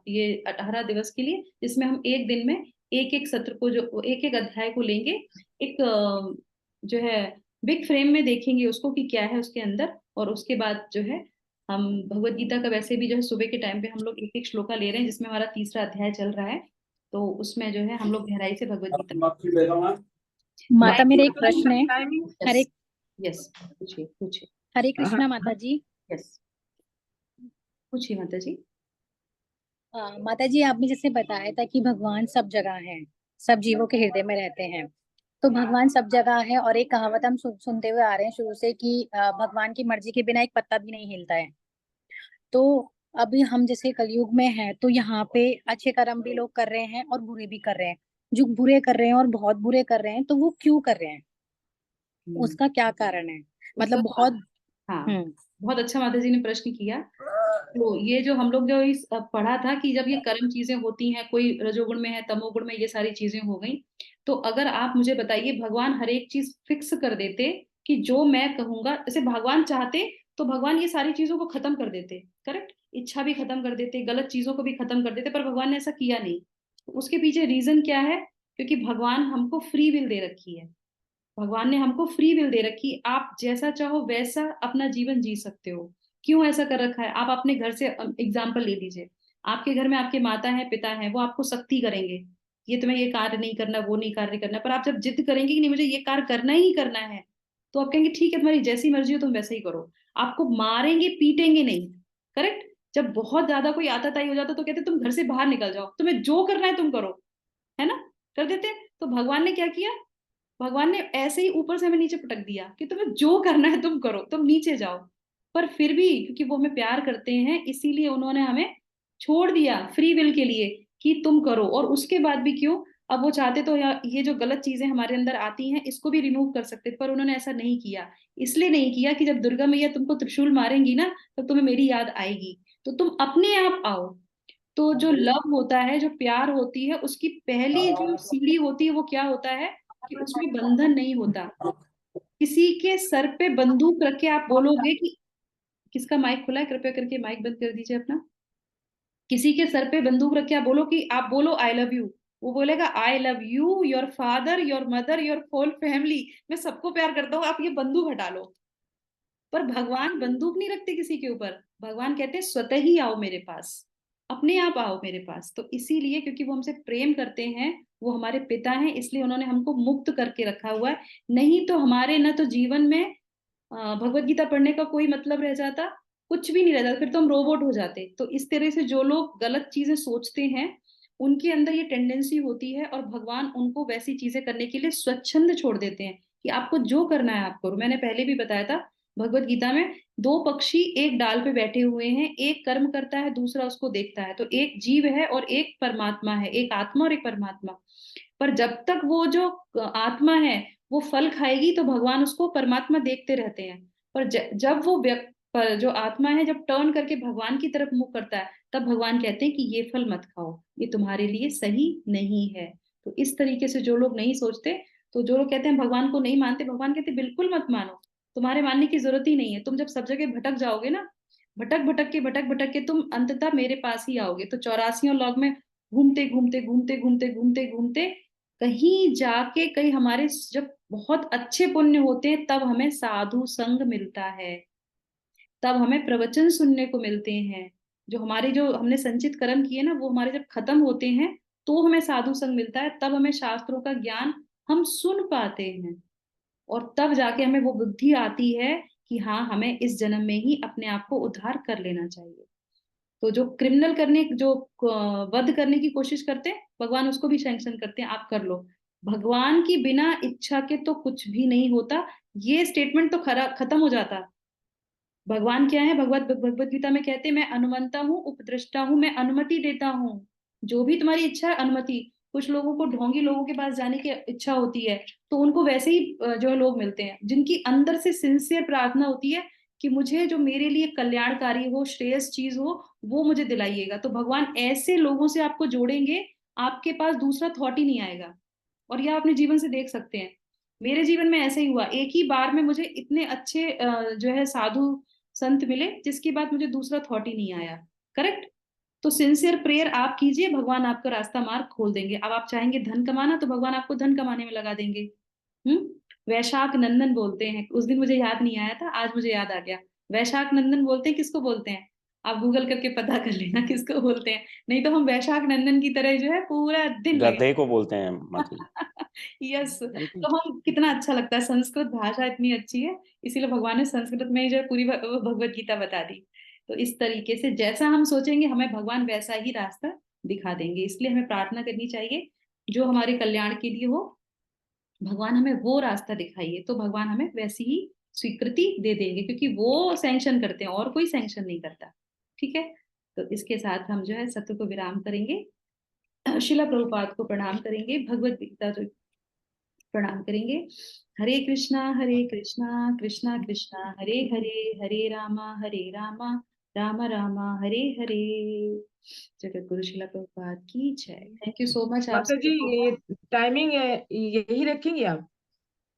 ये 18 दिवस के लिए, जिसमें हम एक दिन में एक एक सत्र को, जो एक एक अध्याय को लेंगे, एक जो है बिग फ्रेम में देखेंगे उसको कि क्या है उसके अंदर। और उसके बाद जो है हम भगवत गीता का वैसे भी जो है सुबह के टाइम पे हम लोग एक एक श्लोका ले रहे हैं, जिसमें हमारा तीसरा अध्याय चल रहा है। तो उसमें जो है हम लोग गहराई से भगवत गीता। माता मेरा एक प्रश्न है। हरे यस, पूछिए पूछिए। हरे कृष्णा माता जी। यस, पूछिए माता जी। माता जी, आपने जैसे बताया था कि भगवान सब जगह है, सब जीवों के हृदय में रहते हैं। तो भगवान सब जगह है, और एक कहावत हम सुनते हुए आ रहे हैं शुरू से कि भगवान की मर्जी के बिना एक पत्ता भी नहीं हिलता है। तो अभी हम जैसे कलयुग में हैं, तो यहाँ पे अच्छे कर्म भी लोग कर रहे हैं और बुरे भी कर रहे हैं। जो बुरे कर रहे हैं और बहुत बुरे कर रहे हैं, तो वो क्यों कर रहे हैं, हम्म, उसका क्या कारण है, उसका मतलब बहुत। हाँ, हम्म बहुत अच्छा माता जी ने प्रश्न किया। तो ये जो हम लोग जो इस पढ़ा था कि जब ये कर्म चीजें होती हैं, कोई रजोगुण में है, तमोगुण में, ये सारी चीजें हो गई, तो अगर आप मुझे बताइए, भगवान हर एक चीज फिक्स कर देते कि जो मैं कहूंगा, जैसे भगवान चाहते तो भगवान ये सारी चीजों को खत्म कर देते, करेक्ट, इच्छा भी खत्म कर देते, गलत चीजों को भी खत्म कर देते, पर भगवान ने ऐसा किया नहीं। तो उसके पीछे रीजन क्या है? क्योंकि भगवान हमको फ्री विल दे रखी है। भगवान ने हमको फ्री विल दे रखी, आप जैसा चाहो वैसा अपना जीवन जी सकते हो। क्यों ऐसा कर रखा है? आप अपने घर से एग्जाम्पल ले लीजिए। आपके घर में आपके माता है, पिता है, वो आपको सख्ती करेंगे, ये तुम्हें ये कार्य नहीं करना, वो नहीं कार्य करना, पर आप जब जिद करेंगे कि नहीं मुझे ये कार्य करना ही करना है, तो आप कहेंगे ठीक है, तुम्हारी जैसी मर्जी हो तुम वैसे ही करो। आपको मारेंगे पीटेंगे नहीं, करेक्ट। जब बहुत ज्यादा कोई आताताई हो जाता तो कहते तुम घर से बाहर निकल जाओ, तुम्हें जो करना है तुम करो, है ना, कर देते। तो भगवान ने क्या किया? भगवान ने ऐसे ही ऊपर से हमें नीचे पटक दिया कि तुम्हें जो करना है तुम करो, तुम नीचे जाओ। पर फिर भी क्योंकि वो हमें प्यार करते हैं, इसीलिए उन्होंने हमें छोड़ दिया फ्री विल के लिए कि तुम करो। और उसके बाद भी क्यों, अब वो चाहते तो ये जो गलत चीजें हमारे अंदर आती हैं इसको भी रिमूव कर सकते, पर उन्होंने ऐसा नहीं किया। इसलिए नहीं किया कि जब दुर्गा मैया तुमको त्रिशूल मारेंगी ना, तो तुम्हें मेरी याद आएगी, तो तुम अपने आप आओ। तो जो लव होता है, जो प्यार होती है, उसकी पहली जो सीढ़ी होती है वो क्या होता है कि उसमें बंधन नहीं होता। किसी के सर पे बंदूक रख के आप बोलोगे कि, किसका माइक खुला है, कृपया करके माइक बंद कर दीजिए अपना। किसी के सर पे बंदूक रख के आप बोलो आई लव यू, वो बोलेगा I love you, your father, your mother, your whole family, मैं सबको प्यार करता हूँ, आप ये बंदूक हटा लो। पर भगवान बंदूक नहीं रखते किसी के ऊपर, भगवान कहते हैं स्वतः ही आओ मेरे पास, अपने आप आओ मेरे पास। तो इसीलिए क्योंकि वो हमसे प्रेम करते हैं, वो हमारे पिता हैं, इसलिए उन्होंने हमको मुक्त करके रखा हुआ है। नहीं तो हमारे न तो जीवन में भगवत गीता पढ़ने का कोई मतलब रह जाता, कुछ भी नहीं रह जाता, फिर तो हम रोबोट हो जाते। तो इस तरह से जो लोग गलत चीजें सोचते हैं, उनके अंदर ये टेंडेंसी होती है, और भगवान उनको वैसी चीजें करने के लिए स्वच्छंद छोड़ देते हैं कि आपको जो करना है आप करो। मैंने पहले भी बताया था, भगवत गीता में दो पक्षी एक डाल पे बैठे हुए हैं, एक कर्म करता है, दूसरा उसको देखता है। तो एक जीव है और एक परमात्मा है, एक आत्मा और एक परमात्मा। पर जब तक वो जो आत्मा है वो फल खाएगी, तो भगवान उसको परमात्मा देखते रहते हैं। पर जब वो पर जो आत्मा है जब टर्न करके भगवान की तरफ मुख करता है, तब भगवान कहते हैं कि ये फल मत खाओ, ये तुम्हारे लिए सही नहीं है। तो इस तरीके से जो लोग नहीं सोचते, तो जो लोग कहते हैं भगवान को नहीं मानते, भगवान कहते हैं बिल्कुल मत मानो, तुम्हारे मानने की जरूरत ही नहीं है। तुम जब सब जगह भटक जाओगे ना, भटक भटक के तुम अंततः मेरे पास ही आओगे। तो 84 लॉग में घूमते घूमते घूमते घूमते घूमते घूमते कहीं जाके, कहीं हमारे जब बहुत अच्छे पुण्य होते हैं, तब हमें साधु संग मिलता है, तब हमें प्रवचन सुनने को मिलते हैं। जो हमारे जो हमने संचित कर्म किए ना, वो हमारे जब खत्म होते हैं, तो हमें साधु संग मिलता है, तब हमें शास्त्रों का ज्ञान हम सुन पाते हैं। और तब जाके हमें वो बुद्धि आती है कि हाँ, हमें इस जन्म में ही अपने आप को उद्धार कर लेना चाहिए। तो जो क्रिमिनल करने, जो वध करने की कोशिश करते हैं, भगवान उसको भी सैंक्शन करते हैं, आप कर लो। भगवान की बिना इच्छा के तो कुछ भी नहीं होता, ये स्टेटमेंट तो खरा खत्म हो जाता। भगवान क्या है, भगवत गीता में कहते हैं मैं अनुमंता हूँ, उपद्रष्टा हूँ, मैं अनुमति देता हूँ। जो भी तुम्हारी इच्छा है, अनुमति। कुछ लोगों को ढोंगी लोगों के पास जाने की इच्छा होती है, तो उनको वैसे ही जो लोग मिलते हैं जिनकी अंदर से सिंसियर प्रार्थना होती है कि मुझे जो मेरे लिए कल्याणकारी हो, श्रेयस चीज हो, वो मुझे दिलाइएगा। तो भगवान ऐसे लोगों से आपको जोड़ेंगे, आपके पास दूसरा थॉट ही नहीं आएगा। और ये आप अपने जीवन से देख सकते हैं, मेरे जीवन में ऐसा ही हुआ। एक ही बार में मुझे इतने अच्छे जो है साधु संत मिले, जिसके बाद मुझे दूसरा थॉट ही नहीं आया, करेक्ट। तो सिंसियर प्रेयर आप कीजिए, भगवान आपका रास्ता मार्ग खोल देंगे। अब आप चाहेंगे धन कमाना, तो भगवान आपको धन कमाने में लगा देंगे। वैशाख नंदन बोलते हैं, उस दिन मुझे याद नहीं आया था, आज मुझे याद आ गया। वैशाख नंदन बोलते हैं, किसको बोलते हैं? आप गूगल करके पता कर लेना किसको बोलते हैं, नहीं तो हम वैशाख नंदन की तरह जो है पूरा दिन लगे। गधे को बोलते हैं माता जी। यस। लेकिन तो हम कितना अच्छा लगता है, संस्कृत भाषा इतनी अच्छी है, इसीलिए भगवान ने संस्कृत में जो है पूरी भगवत गीता बता दी। तो इस तरीके से जैसा हम सोचेंगे, हमें भगवान वैसा ही रास्ता दिखा देंगे। इसलिए हमें प्रार्थना करनी चाहिए जो हमारे कल्याण के लिए हो, भगवान हमें वो रास्ता दिखाइए, तो भगवान हमें वैसी ही स्वीकृति दे देंगे, क्योंकि वो सैंक्शन करते हैं और कोई सैंक्शन नहीं करता। ठीक है, तो इसके साथ हम जो है सत्र को विराम करेंगे। शिला प्रभुपाद को प्रणाम करेंगे, भगवत गीता जो प्रणाम करेंगे। हरे कृष्णा कृष्णा कृष्णा हरे हरे, हरे रामा राम रामा हरे हरे। जगत गुरु शिला प्रभुपाद की जय। थैंक यू सो मच आप माता जी, ये टाइमिंग यही रखेंगे आप?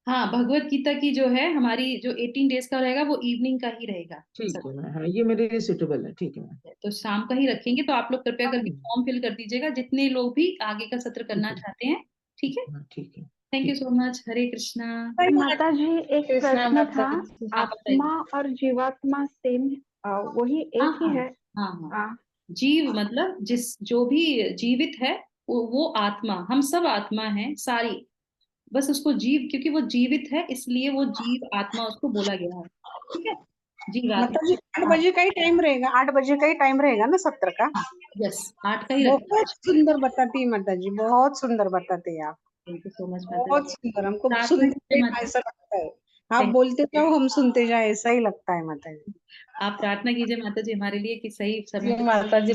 हाँ, भगवत गीता की जो है हमारी जो 18 डेज का रहेगा वो इवनिंग का ही रहेगा। ठीक है मैम, हाँ ये मेरे लिए सूटेबल है, ठीक है मैम। तो शाम का ही रखेंगे, तो आप लोग कृपया करके फॉर्म फिल कर दीजिएगा जितने लोग भी आगे का सत्र करना चाहते हैं। ठीक है, हाँ ठीक है। Thank you so much. Hare Krishna. माता जी, एक कृष्णा प्रश्न माता था, जी। आप बताइए। आत्मा और जीवात्मा सेम वही हाँ एक ही हाँ है? हाँ हाँ, हाँ, जीव मतलब जो भी जीवित है वो आत्मा, हम सब आत्मा हैं सारी। बस उसको जीव, क्योंकि वो जीवित है इसलिए वो जीव आत्मा उसको बोला गया है। ठीक है, जीव माता जी, आत्मा। 8 बजे का ही टाइम रहेगा, 8 बजे का ही टाइम रहेगा ना सत्र का? यस, 8 का ही रखेंगे। बहुत सुंदर बताती है माता जी, बहुत सुंदर बताते हैं आप, थैंक यू सो मच माता बहुत जी। सुंदर। हमको प्रार्थना सुनते कीजिए जाए माता जी। ऐसा लगता है, आप Thank बोलते जाओ हम सुनते जाए, ऐसा ही लगता है माता जी। आप प्रार्थना कीजिए माता जी हमारे लिए कि सही समय जी पे। माता जी,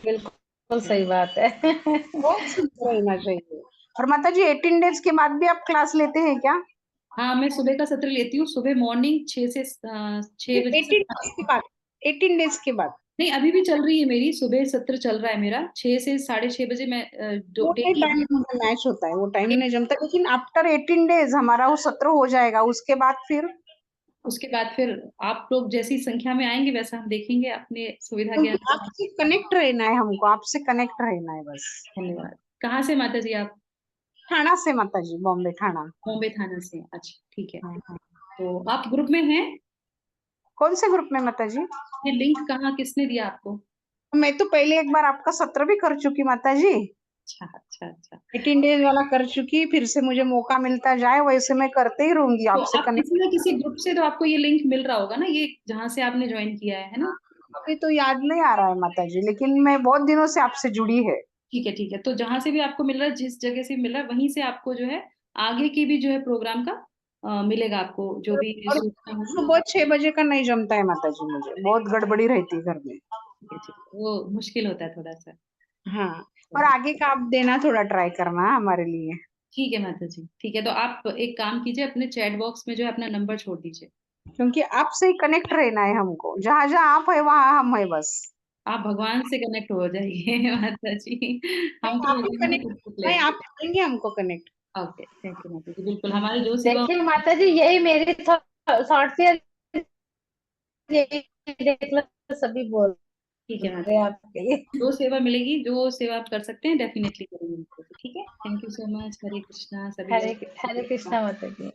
बिल्कुल सही बात है। बहुत सुंदर रहना चाहिए। और माता जी, 18 डेज के बाद भी आप क्लास लेते हैं क्या? हाँ, मैं सुबह का सत्र लेती हूँ, सुबह मॉर्निंग 6 से 6 बजे से 18 डेज के बाद, 18 डेज के बाद नहीं, अभी भी चल रही है मेरी, सुबह सत्र चल रहा है मेरा 6 से 6:30 बजे। मैं वो नहीं डेली टाइम मुझे मैच होता है, वो टाइम नहीं जमता, लेकिन आफ्टर 18 डेज हमारा वो सत्र हो जाएगा, उसके बाद फिर उसके बाद फिर आप लोग जैसी संख्या में आएंगे वैसा हम देखेंगे अपने सुविधा के क्योंकि अनुसार। आपसे कनेक्ट रहना है, हमको आपसे कनेक्ट रहना है बस। धन्यवाद। कहाँ से माता जी आप? ठाणा से माता जी, बॉम्बे ठाणा। बॉम्बे थाना से, अच्छा ठीक है। हाँ, हाँ। तो आप ग्रुप में हैं? कौन से ग्रुप में माता जी? ये लिंक कहाँ, किसने दिया आपको? मैं तो पहले एक बार आपका सत्र भी कर चुकी माता जी, अच्छा अच्छा अच्छा। 18 डेज वाला कर चुकी, फिर से मुझे मौका मिलता जाए वैसे मैं करते ही रहूंगी तो आपसे आप कनेक्ट। किसी ना किसी ग्रुप से तो आपको ये लिंक मिल रहा होगा ना, ये जहाँ से आपने ज्वाइन किया है ना? अभी तो याद नहीं आ रहा है माता जी, लेकिन मैं बहुत दिनों से आपसे जुड़ी है। ठीक है ठीक है, तो जहां से भी आपको मिल रहा है, जिस जगह से मिल रहा है वहीं से आपको जो है आगे की भी जो है प्रोग्राम का मिलेगा आपको जो भी और सूचना होगी। सुबह 6 बजे का नहीं जमता है माता जी, मुझे बहुत गड़बड़ी रहती है घर में। ठीक है ठीक है, वो मुश्किल होता है थोड़ा सा। हाँ, और आगे का आप देना, थोड़ा ट्राई करना हमारे लिए। ठीक है माता जी, ठीक है, तो आप एक काम कीजिए, अपने चैट बॉक्स में जो है अपना नंबर छोड़ दीजिए। क्योंकि आपसे ही कनेक्ट रहना है हमको, जहां जहां आप है वहां हम है बस। आप भगवान से कनेक्ट हो जाइए माता जी, हम नहीं, तो आप ही भगवान कनेक्ट, को खुद नहीं लेते आप करेंगे हमको कनेक्ट। हैं। ओके, थैंक यू माता जी, बिल्कुल हमारी जो सेवा। देखिए माता जी, यही मेरी शॉर्ट से यही देख लो, सभी बोल ठीक है माता रहे जी, हैं आपके लिए। जो सेवा मिलेगी, जो सेवा आप कर सकते हैं डेफिनेटली करेंगे माता जी। ठीक है, thank you so much. Hare Krishna सभी हरे लोग। हरे कृष्णा माता जी।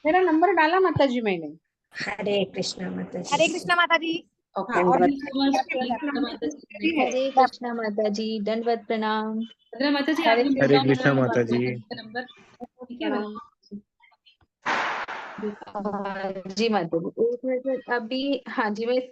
मेरा नंबर डाला माता जी मैंने। हरे कृष्णा माता जी। हरे कृष्णा माता जी। ओके, हाँ, और थैंक यू सो मच। मेरा माता नंबर जी। भी है। हरे कृष्णा माता जी, दंडवत प्रणाम। माता जी हरे आपने कृष्णा बोला हरे होगा कृष्णा माता माता जी। जी। नंबर, ठीक है प्रणाम। जी माता जी, एक मिनट अभी, हाँ जी मैं